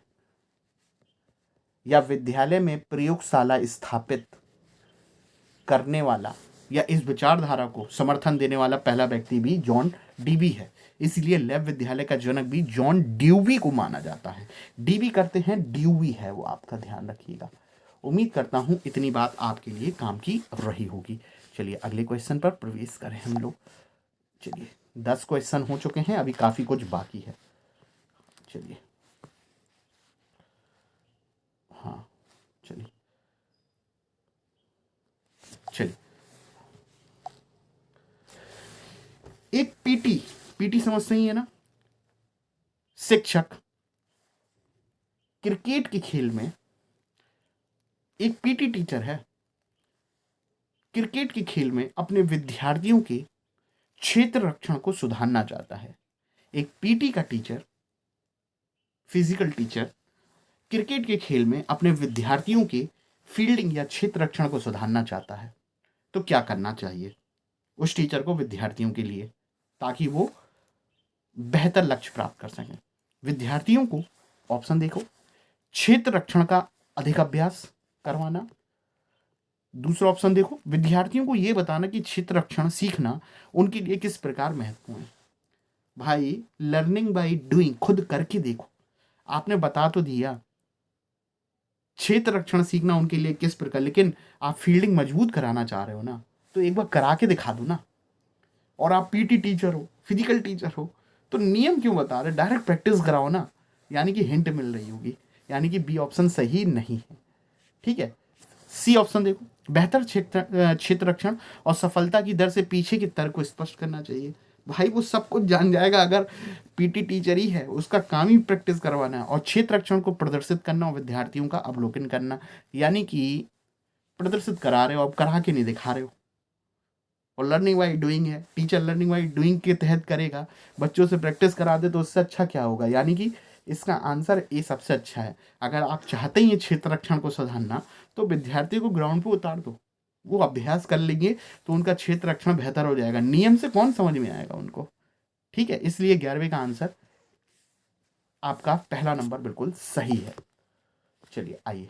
या विद्यालय में प्रयोगशाला स्थापित करने वाला या इस विचारधारा को समर्थन देने वाला पहला व्यक्ति भी जॉन डीवी है। इसलिए लैब विद्यालय का जनक भी जॉन ड्यूवी को माना जाता है। डीवी करते हैं, ड्यूवी है वो, आपका ध्यान रखिएगा। उम्मीद करता हूं इतनी बात आपके लिए काम की रही होगी। चलिए अगले क्वेश्चन पर प्रवेश करें हम लोग। चलिए 10 क्वेश्चन हो चुके हैं, अभी काफी कुछ बाकी है। चलिए, हाँ चलिए चलिए, एक पीटी समझते ही है ना, शिक्षक क्रिकेट के खेल में, एक पीटी टीचर है, क्रिकेट के खेल में अपने विद्यार्थियों के क्षेत्र रक्षण को सुधारना चाहता है। एक पीटी का टीचर, फिजिकल टीचर, क्रिकेट के खेल में अपने विद्यार्थियों के फील्डिंग या क्षेत्र रक्षण को सुधारना चाहता है। तो क्या करना चाहिए उस टीचर को विद्यार्थियों के लिए, ताकि वो बेहतर लक्ष्य प्राप्त कर सकें? विद्यार्थियों को, ऑप्शन देखो, क्षेत्र रक्षण का अधिक अभ्यास करवाना। दूसरा ऑप्शन देखो, विद्यार्थियों को यह बताना कि क्षेत्र रक्षण सीखना उनके लिए किस प्रकार महत्वपूर्ण है। भाई लर्निंग बाय डूइंग, खुद करके देखो। आपने बता तो दिया क्षेत्र रक्षण सीखना उनके लिए किस प्रकार, लेकिन आप फील्डिंग मजबूत कराना चाह रहे हो ना, तो एक बार करा के दिखा दो ना। और आप पीटी टीचर हो, फिजिकल टीचर हो, तो नियम क्यों बता रहे, डायरेक्ट प्रैक्टिस कराओ ना। यानी कि हिंट मिल रही होगी, यानी कि बी ऑप्शन सही नहीं है। ठीक है, सी ऑप्शन देखो, बेहतर क्षेत्र रक्षण और सफलता की दर से पीछे के तर्क को स्पष्ट करना चाहिए। भाई वो सब कुछ जान जाएगा, अगर पीटी टीचर ही है, उसका काम ही प्रैक्टिस करवाना है और क्षेत्र रक्षण को प्रदर्शित करना और विद्यार्थियों का अवलोकन करना। यानी कि प्रदर्शित करा रहे हो, अब करा के नहीं दिखा रहे हो। और लर्निंग बाई डूइंग है, टीचर लर्निंग बाई डूइंग के तहत करेगा, बच्चों से प्रैक्टिस करा दे तो उससे अच्छा क्या होगा। यानी कि इसका आंसर ए सबसे अच्छा है। अगर आप चाहते ही हैं क्षेत्र रक्षण को सुधारना, तो विद्यार्थियों को ग्राउंड पे उतार दो, वो अभ्यास कर लेंगे तो उनका क्षेत्र रक्षण बेहतर हो जाएगा। नियम से कौन समझ में आएगा उनको। ठीक है, इसलिए 11वीं का आंसर आपका पहला नंबर बिल्कुल सही है। चलिए आइए,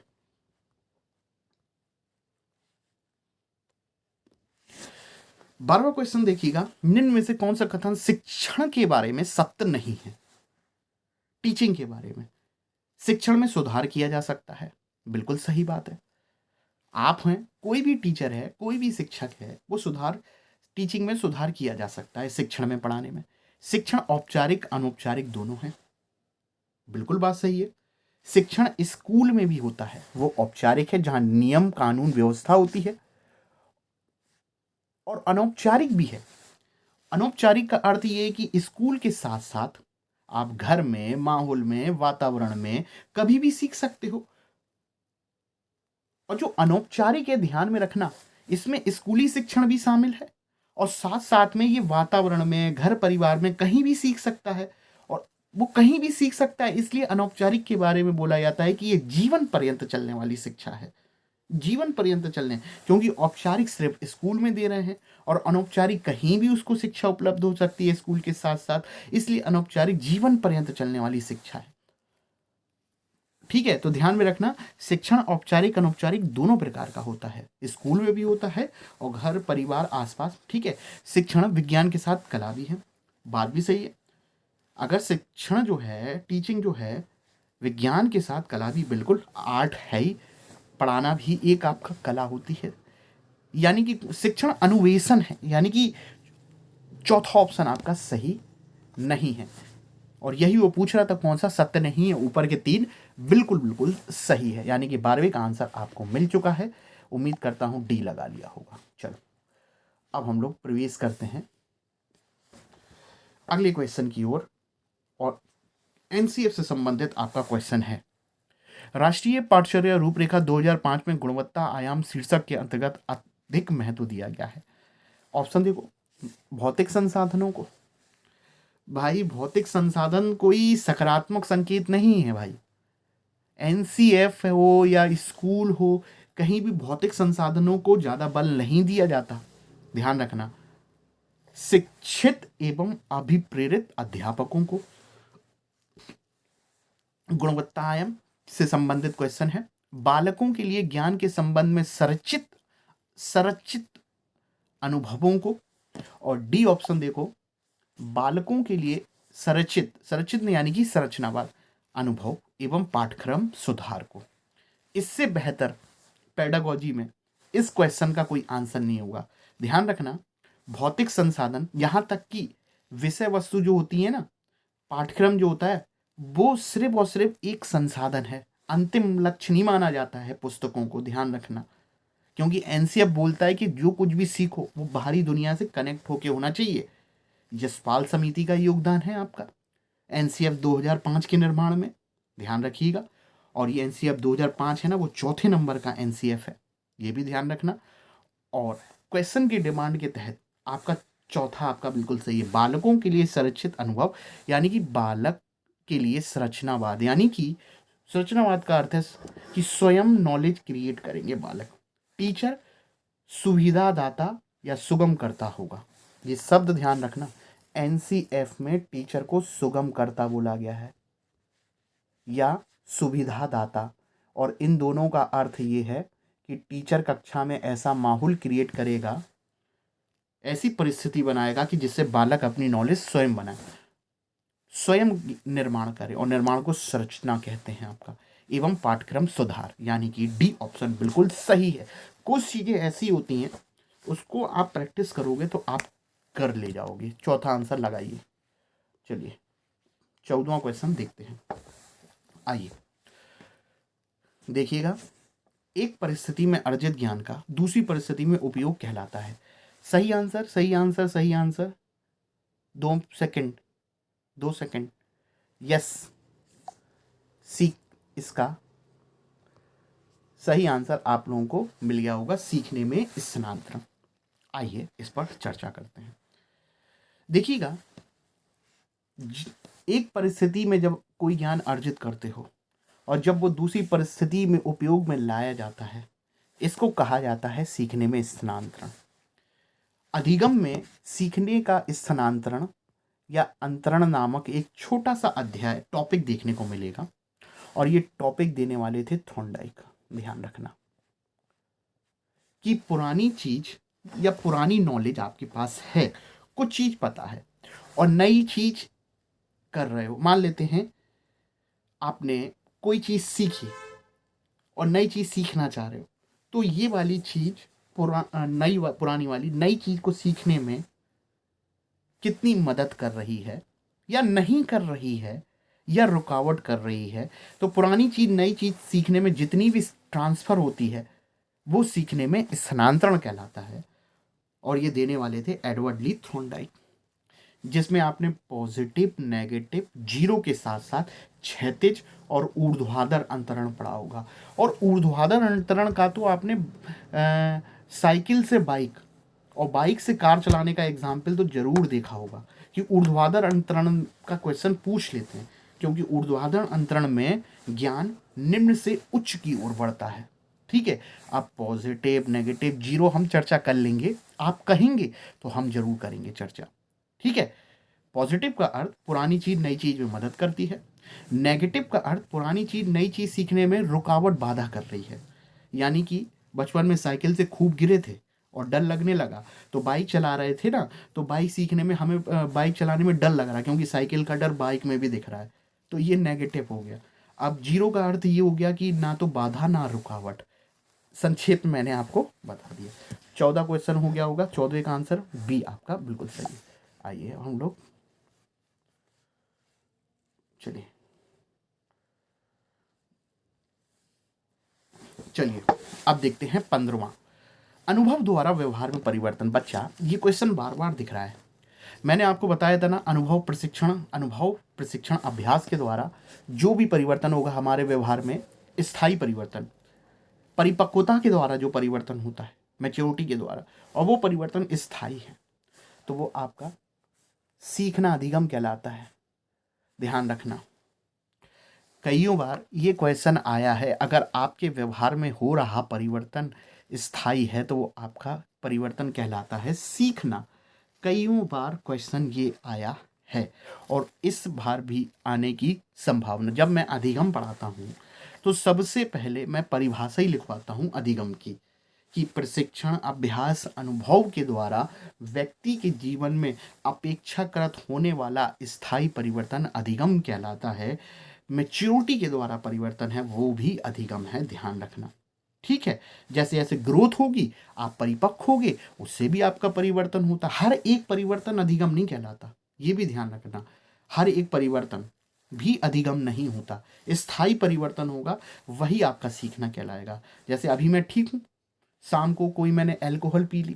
12वां क्वेश्चन देखिएगा, निम्न में से कौन सा कथन शिक्षण के बारे में सत्य नहीं है? टीचिंग के बारे में, शिक्षण में सुधार किया जा सकता है, बिल्कुल सही बात है। आप हैं, कोई भी टीचर है, कोई भी शिक्षक है, वो सुधार, टीचिंग में सुधार किया जा सकता है, शिक्षण में, पढ़ाने में। शिक्षण औपचारिक अनौपचारिक दोनों है, बिल्कुल बात सही है। शिक्षण स्कूल में भी होता है, वो औपचारिक है जहां नियम कानून व्यवस्था होती है, और अनौपचारिक भी है। अनौपचारिक का अर्थ ये है कि स्कूल के साथ साथ आप घर में, माहौल में, वातावरण में कभी भी सीख सकते हो। और जो अनौपचारिक है, ध्यान में रखना, इसमें स्कूली शिक्षण भी शामिल है और साथ साथ में ये वातावरण में, घर परिवार में कहीं भी सीख सकता है। और वो कहीं भी सीख सकता है, इसलिए अनौपचारिक के बारे में बोला जाता है कि ये जीवन पर्यंत चलने वाली शिक्षा है। जीवन पर्यंत चलने, क्योंकि औपचारिक सिर्फ स्कूल में दे रहे हैं और अनौपचारिक कहीं भी उसको शिक्षा उपलब्ध हो सकती है स्कूल के साथ साथ, इसलिए अनौपचारिक जीवन पर्यंत चलने वाली शिक्षा है। ठीक है, तो ध्यान में रखना, शिक्षण औपचारिक अनौपचारिक दोनों प्रकार का होता है, स्कूल में भी होता है और घर परिवार आसपास। ठीक है, शिक्षण विज्ञान के साथ कला भी है, बात भी सही है। अगर शिक्षण जो है, टीचिंग जो है, विज्ञान के साथ कला भी, बिल्कुल आर्ट है ही, पढ़ाना भी एक आपका कला होती है। यानी कि शिक्षण अनुवेशन है, यानी कि चौथा ऑप्शन आपका सही नहीं है। और यही वो पूछ रहा था, कौन सा सत्य नहीं है, ऊपर के 3 बिल्कुल बिल्कुल सही है। यानी कि 12वीं का आंसर आपको मिल चुका है। उम्मीद करता हूं डी लगा लिया होगा। चलो अब हम लोग प्रवेश करते हैं अगले क्वेश्चन की ओर, और एनसीएफ से संबंधित आपका क्वेश्चन है, राष्ट्रीय पाठ्यचर्या रूपरेखा 2005 में गुणवत्ता आयाम शीर्षक के अंतर्गत अधिक महत्व दिया गया है। ऑप्शन देखो, भौतिक संसाधनों को। भाई भौतिक संसाधन कोई सकारात्मक संकेत नहीं है भाई। एनसीएफ हो या स्कूल हो, कहीं भी भौतिक संसाधनों को ज़्यादा बल नहीं दिया जाता, ध्यान रखना। शिक्षित एवं अभिप्रेरित अध्यापकों को। गुणवत्ता आयाम से संबंधित क्वेश्चन है। बालकों के लिए ज्ञान के संबंध में संरचित अनुभवों को। और डी ऑप्शन देखो, बालकों के लिए संरचित यानी कि संरचनावाद अनुभव एवं पाठ्यक्रम सुधार को। इससे बेहतर पेडागोजी में इस क्वेश्चन का कोई आंसर नहीं होगा। ध्यान रखना, भौतिक संसाधन यहाँ तक कि विषय वस्तु जो होती है ना, पाठ्यक्रम जो होता है, वो सिर्फ और सिर्फ एक संसाधन है, अंतिम लक्ष्य नहीं माना जाता है पुस्तकों को। ध्यान रखना, क्योंकि एनसीएफ बोलता है कि जो कुछ भी सीखो वो बाहरी दुनिया से कनेक्ट होके होना चाहिए। यशपाल समिति का योगदान है आपका एनसीएफ 2005 के निर्माण में, ध्यान रखिएगा। और ये एनसीएफ 2005 है ना, वो चौथे नंबर का एनसीएफ है, ये भी ध्यान रखना। और क्वेश्चन की डिमांड के तहत आपका चौथा आपका बिल्कुल सही है। बालकों के लिए संरचित अनुभव, यानी कि बालक के लिए संरचनावाद, यानी कि संरचनावाद का अर्थ है कि स्वयं नॉलेज क्रिएट करेंगे बालक। टीचर सुविधादाता या सुगम करता होगा, ये शब्द ध्यान रखना। एनसीएफ में टीचर को सुगम करता बोला गया है या सुविधादाता, और इन दोनों का अर्थ ये है कि टीचर कक्षा में ऐसा माहौल क्रिएट करेगा, ऐसी परिस्थिति बनाएगा कि जिससे बालक अपनी नॉलेज स्वयं बनाए, स्वयं निर्माण करे, और निर्माण को संरचना कहते हैं आपका। एवं पाठ्यक्रम सुधार, यानी कि डी ऑप्शन बिल्कुल सही है। कुछ चीज़ें ऐसी होती हैं, उसको आप प्रैक्टिस करोगे तो आप कर ले जाओगे। चौथा आंसर लगाइए। चलिए 14वां क्वेश्चन देखते हैं। आइए देखिएगा, एक परिस्थिति में अर्जित ज्ञान का दूसरी परिस्थिति में उपयोग कहलाता है। सही आंसर, सही आंसर, सही आंसर। 2 सेकंड। यस, सीख, इसका सही आंसर आप लोगों को मिल गया होगा, सीखने में स्थानांतरण। आइए इस पर चर्चा करते हैं। देखिएगा, एक परिस्थिति में जब कोई ज्ञान अर्जित करते हो और जब वो दूसरी परिस्थिति में उपयोग में लाया जाता है, इसको कहा जाता है सीखने में स्थानांतरण। अधिगम में सीखने का स्थानांतरण या अंतरण नामक एक छोटा सा अध्याय टॉपिक देखने को मिलेगा, और ये टॉपिक देने वाले थे थॉर्नडाइक। ध्यान रखना कि पुरानी चीज या पुरानी नॉलेज आपके पास है, कुछ चीज पता है और नई चीज कर रहे हो। मान लेते हैं आपने कोई चीज सीखी और नई चीज सीखना चाह रहे हो, तो ये वाली चीज पुरानी वाली नई चीज को सीखने में कितनी मदद कर रही है या नहीं कर रही है या रुकावट कर रही है। तो पुरानी चीज नई चीज सीखने में जितनी भी ट्रांसफर होती है वो सीखने में स्थानांतरण कहलाता है। और ये देने वाले थे एडवर्ड ली थॉर्नडाइक, जिसमें आपने पॉजिटिव, नेगेटिव, जीरो के साथ साथ क्षैतिज और ऊर्ध्वाधर अंतरण पढ़ा होगा। और ऊर्ध्वाधर अंतरण का तो आपने साइकिल से बाइक और बाइक से कार चलाने का एग्जाम्पल तो जरूर देखा होगा कि ऊर्ध्वाधर अंतरण का क्वेश्चन पूछ लेते हैं, क्योंकि ऊर्ध्वाधर अंतरण में ज्ञान निम्न से उच्च की ओर बढ़ता है। ठीक है, आप पॉजिटिव, नेगेटिव, जीरो हम चर्चा कर लेंगे, आप कहेंगे तो हम जरूर करेंगे चर्चा। ठीक है, पॉजिटिव का अर्थ पुरानी चीज नई चीज में मदद करती है। नेगेटिव का अर्थ पुरानी चीज नई चीज सीखने में रुकावट, बाधा कर रही है। यानी कि बचपन में साइकिल से खूब गिरे थे और डर लगने लगा, तो बाइक चला रहे थे ना, तो बाइक सीखने में हमें बाइक चलाने में डर लग रहा है, क्योंकि साइकिल का डर बाइक में भी दिख रहा है, तो ये नेगेटिव हो गया। अब जीरो का अर्थ ये हो गया कि ना तो बाधा ना रुकावट। संक्षेप में मैंने आपको बता दिया। 14 क्वेश्चन हो गया होगा, 14 का आंसर बी आपका बिल्कुल सही है। आइए हम लोग चलिए अब देखते हैं 15वां, अनुभव द्वारा व्यवहार में परिवर्तन। बच्चा ये क्वेश्चन बार बार दिख रहा है, मैंने आपको बताया था ना, अनुभव प्रशिक्षण अभ्यास के द्वारा जो भी परिवर्तन होगा हमारे व्यवहार में, स्थायी परिवर्तन, परिपक्वता के द्वारा जो परिवर्तन होता है, मैच्योरिटी के द्वारा, और वो परिवर्तन स्थायी है, तो वो आपका सीखना अधिगम कहलाता है। ध्यान रखना, कईयों बार ये क्वेश्चन आया है, अगर आपके व्यवहार में हो रहा परिवर्तन स्थायी है तो वो आपका परिवर्तन कहलाता है सीखना। कईयों बार क्वेश्चन ये आया है और इस बार भी आने की संभावना। जब मैं अधिगम पढ़ाता हूँ तो सबसे पहले मैं परिभाषा ही लिखवाता हूँ अधिगम की, कि प्रशिक्षण, अभ्यास, अनुभव के द्वारा व्यक्ति के जीवन में अपेक्षाकृत होने वाला स्थायी परिवर्तन अधिगम कहलाता है। मैच्योरिटी के द्वारा परिवर्तन है वो भी अधिगम है, ध्यान रखना। ठीक है, जैसे जैसे ग्रोथ होगी आप परिपक्व होगे, उससे भी आपका परिवर्तन होता। हर एक परिवर्तन अधिगम नहीं कहलाता, ये भी ध्यान रखना। हर एक परिवर्तन भी अधिगम नहीं होता, स्थायी परिवर्तन होगा वही आपका सीखना कहलाएगा। जैसे अभी मैं ठीक हूँ, शाम को कोई मैंने अल्कोहल पी ली,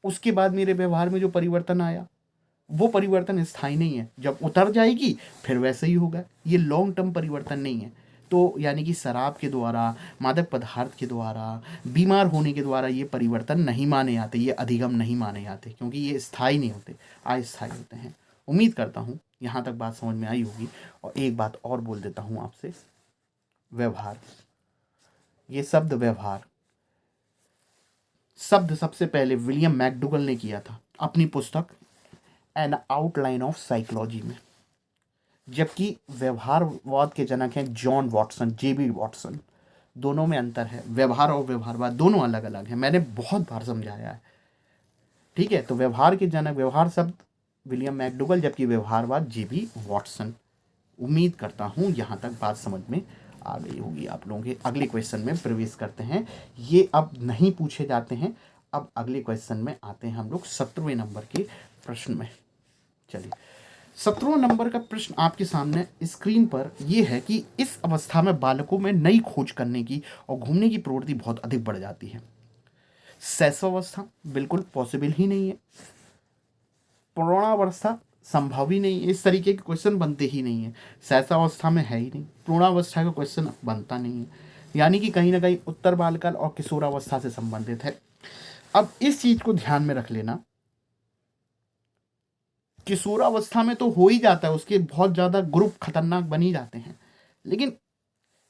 उसके बाद मेरे व्यवहार में जो परिवर्तन आया वो परिवर्तन स्थायी नहीं है, जब उतर जाएगी फिर वैसे ही होगा। ये लॉन्ग टर्म परिवर्तन नहीं है। तो यानी कि शराब के द्वारा, मादक पदार्थ के द्वारा, बीमार होने के द्वारा ये परिवर्तन नहीं माने जाते, ये अधिगम नहीं माने जाते, क्योंकि ये स्थायी नहीं होते, अस्थायी होते हैं। उम्मीद करता हूँ यहाँ तक बात समझ में आई होगी। और एक बात और बोल देता हूँ आपसे, व्यवहार, ये शब्द व्यवहार शब्द सबसे पहले विलियम मैकडूगल ने किया था अपनी पुस्तक एन आउटलाइन ऑफ साइकोलॉजी में, जबकि व्यवहारवाद के जनक हैं जॉन वॉटसन, जेबी वॉटसन। दोनों में अंतर है, व्यवहार और व्यवहारवाद दोनों अलग अलग हैं, मैंने बहुत बार समझाया है। ठीक है, तो व्यवहार के जनक, व्यवहार शब्द विलियम मैकडूगल, जबकि व्यवहारवाद जेबी वॉटसन। उम्मीद करता हूँ यहाँ तक बात समझ में आ गई होगी आप लोगों के। अगले क्वेश्चन में प्रवेश करते हैं, ये अब नहीं पूछे जाते हैं। अब अगले क्वेश्चन में आते हैं हम लोग 17वें नंबर के प्रश्न में। चलिए, 17वां नंबर का प्रश्न आपके सामने स्क्रीन पर यह है कि इस अवस्था में बालकों में नई खोज करने की और घूमने की प्रवृत्ति बहुत अधिक बढ़ जाती है। शैशवावस्था बिल्कुल पॉसिबल ही नहीं है, प्रौढ़ावस्था संभव ही नहीं है, इस तरीके के क्वेश्चन बनते ही नहीं है। शैशवावस्था में है ही नहीं, प्रौढ़ावस्था का क्वेश्चन बनता नहीं है, यानी कि कहीं ना कहीं उत्तर बालकाल और किशोरावस्था से संबंधित है। अब इस चीज को ध्यान में रख लेना, किशोरावस्था में तो हो ही जाता है, उसके बहुत ज़्यादा ग्रुप खतरनाक बन ही जाते हैं, लेकिन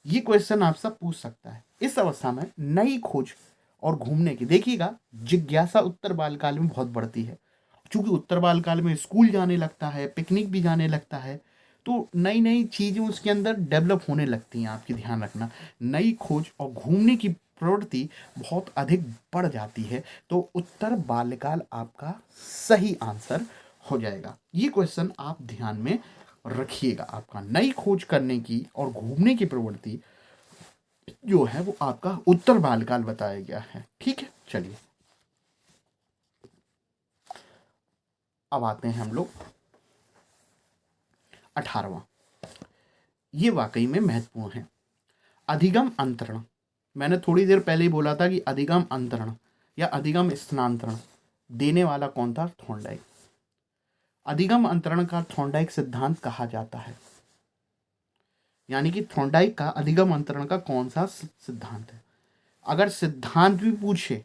ये क्वेश्चन आप सब पूछ सकता है। इस अवस्था में नई खोज और घूमने की, देखिएगा, जिज्ञासा उत्तर बालकाल में बहुत बढ़ती है, क्योंकि उत्तर बालकाल में स्कूल जाने लगता है, पिकनिक भी जाने लगता है, तो नई नई चीज़ें उसके अंदर डेवलप होने लगती हैं। आपकी ध्यान रखना, नई खोज और घूमने की प्रवृत्ति बहुत अधिक बढ़ जाती है, तो उत्तर बाल्यकाल आपका सही आंसर हो जाएगा। ये क्वेश्चन आप ध्यान में रखिएगा, आपका नई खोज करने की और घूमने की प्रवृत्ति जो है वो आपका उत्तर बालकाल बताया गया है। ठीक है, चलिए अब आते हैं हम लोग 18वां। ये वाकई में महत्वपूर्ण है, अधिगम अंतरण। मैंने थोड़ी देर पहले ही बोला था कि अधिगम अंतरण या अधिगम स्थानांतरण देने वाला कौन था? थॉर्नडाइक। अधिगम अंतरण का थॉर्नडाइक सिद्धांत कहा जाता है, यानी कि थॉर्नडाइक का अधिगम अंतरण का कौन सा सिद्धांत है। अगर सिद्धांत भी पूछे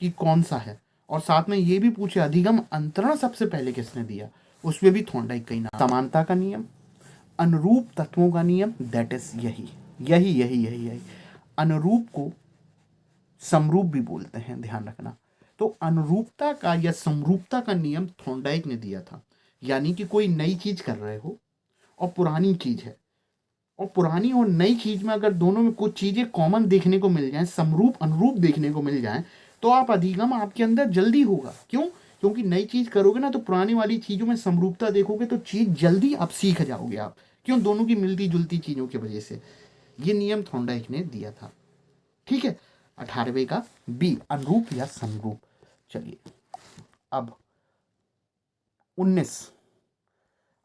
कि कौन सा है और साथ में ये भी पूछे अधिगम अंतरण सबसे पहले किसने दिया, उसमें भी थॉर्नडाइक का ही नाम। समानता का नियम, अनुरूप तत्वों का नियम, दैट इज यही अनुरूप को समरूप भी बोलते हैं, ध्यान रखना। तो अनुरूपता का या समरूपता का नियम थॉर्नडाइक ने दिया था, यानी कि कोई नई चीज कर रहे हो और पुरानी चीज है, और पुरानी और नई चीज में अगर दोनों में कुछ चीजें कॉमन देखने को मिल जाएं, समरूप अनुरूप देखने को मिल जाएं, तो आप अधिगम आपके अंदर जल्दी होगा। क्यों? क्योंकि नई चीज करोगे ना तो पुरानी वाली चीजों में समरूपता देखोगे तो चीज जल्दी आप सीख जाओगे आप। क्यों? दोनों की मिलती जुलती चीजों की वजह से। ये नियम थॉर्नडाइक ने दिया था। ठीक है, 18वें का बी, अनुरूप या समरूप। चलिए अब 19,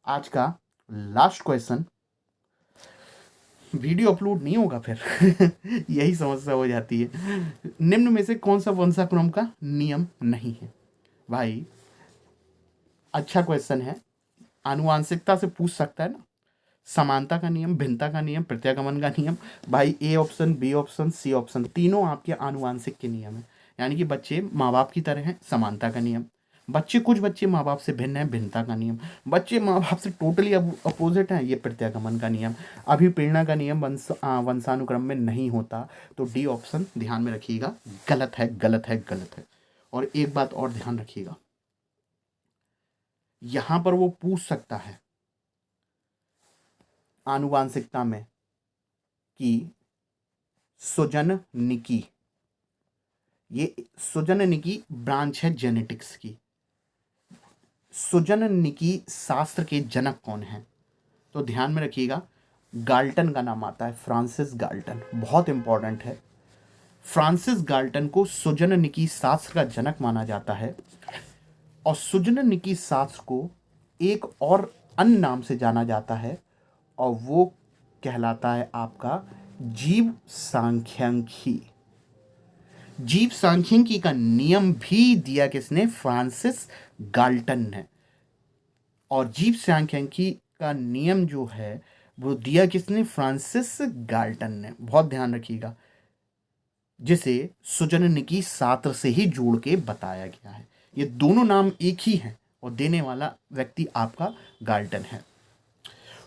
आज का लास्ट क्वेश्चन। वीडियो अपलोड नहीं होगा फिर यही समस्या हो जाती है। निम्न में से कौन सा वंशानुक्रम का नियम नहीं है? भाई अच्छा क्वेश्चन है, आनुवांशिकता से पूछ सकता है ना। समानता का नियम, भिन्नता का नियम, प्रत्यागमन का नियम। भाई A option, B option, C option, तीनों आपके आनुवांशिक के नियम है। यानी कि बच्चे माँ बाप की तरह हैं, समानता का नियम। कुछ बच्चे माँ बाप से भिन्न हैं, भिन्नता का नियम। बच्चे माँ बाप से टोटली अपोजिट हैं, ये प्रत्यागमन का नियम। अभिप्रेरणा का नियम वंशानुक्रम में नहीं होता। तो डी ऑप्शन ध्यान में रखिएगा, गलत है, गलत है, गलत है। और एक बात और ध्यान रखिएगा, यहां पर वो पूछ सकता है आनुवांशिकता में कि सुजननिकी, ये सुजननिकी ब्रांच है जेनेटिक्स की। सुजननिकी शास्त्र के जनक कौन है? तो ध्यान में रखिएगा, गाल्टन का नाम आता है, फ्रांसिस गाल्टन, बहुत इंपॉर्टेंट है। फ्रांसिस गाल्टन को सुजननिकी शास्त्र का जनक माना जाता है। और सुजननिकी शास्त्र को एक और अन्य नाम से जाना जाता है, और वो कहलाता है आपका जीव सांख्यिकी। जीव सांख्यिकी का नियम भी दिया किसने? फ्रांसिस गाल्टन ने। और जीव सांख्यिकी का नियम जो है वो दिया किसने? फ्रांसिस गाल्टन ने। बहुत ध्यान रखिएगा, जिसे सुजननिकी शास्त्र से ही जोड़ के बताया गया है। ये दोनों नाम एक ही हैं और देने वाला व्यक्ति आपका गाल्टन है।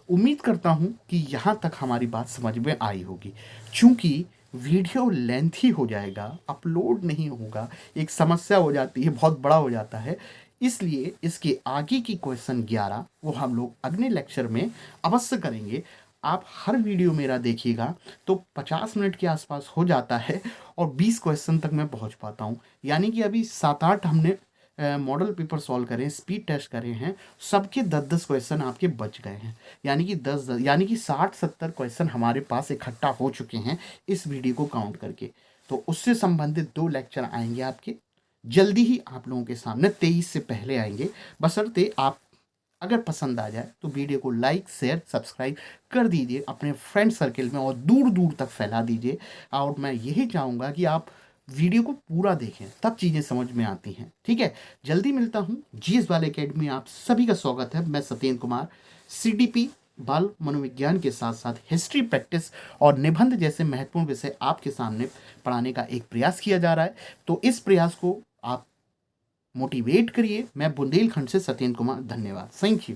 उम्मीद करता हूं कि यहाँ तक हमारी बात समझ में आई होगी। चूंकि वीडियो लेंथी हो जाएगा, अपलोड नहीं होगा, एक समस्या हो जाती है, बहुत बड़ा हो जाता है, इसलिए इसके आगे की क्वेश्चन 11 वो हम लोग अगले लेक्चर में अवश्य करेंगे। आप हर वीडियो मेरा देखिएगा तो 50 मिनट के आसपास हो जाता है और 20 क्वेश्चन तक मैं पहुंच पाता हूं। यानी कि अभी 7-8 हमने मॉडल पेपर सॉल्व करे, स्पीड टेस्ट करे हैं, सबके 10-10 क्वेश्चन आपके बच गए हैं। यानी कि 10-10 यानी कि 60-70 क्वेश्चन हमारे पास इकट्ठा हो चुके हैं इस वीडियो को काउंट करके। तो उससे संबंधित 2 लेक्चर आएंगे आपके जल्दी ही आप लोगों के सामने, 23 से पहले आएंगे। बशर्ते आप अगर पसंद आ जाए तो वीडियो को लाइक, शेयर, सब्सक्राइब कर दीजिए अपने फ्रेंड सर्किल में और दूर दूर तक फैला दीजिए। और मैं यही चाहूँगा कि आप वीडियो को पूरा देखें, तब चीज़ें समझ में आती हैं। ठीक है, जल्दी मिलता हूँ। जीएस बाल एकेडमी आप सभी का स्वागत है। मैं सत्येंद्र कुमार, सीडीपी बाल मनोविज्ञान के साथ साथ हिस्ट्री प्रैक्टिस और निबंध जैसे महत्वपूर्ण विषय आपके सामने पढ़ाने का एक प्रयास किया जा रहा है। तो इस प्रयास को आप मोटिवेट करिए। मैं बुंदेलखंड से सत्येंद्र कुमार, धन्यवाद, थैंक यू।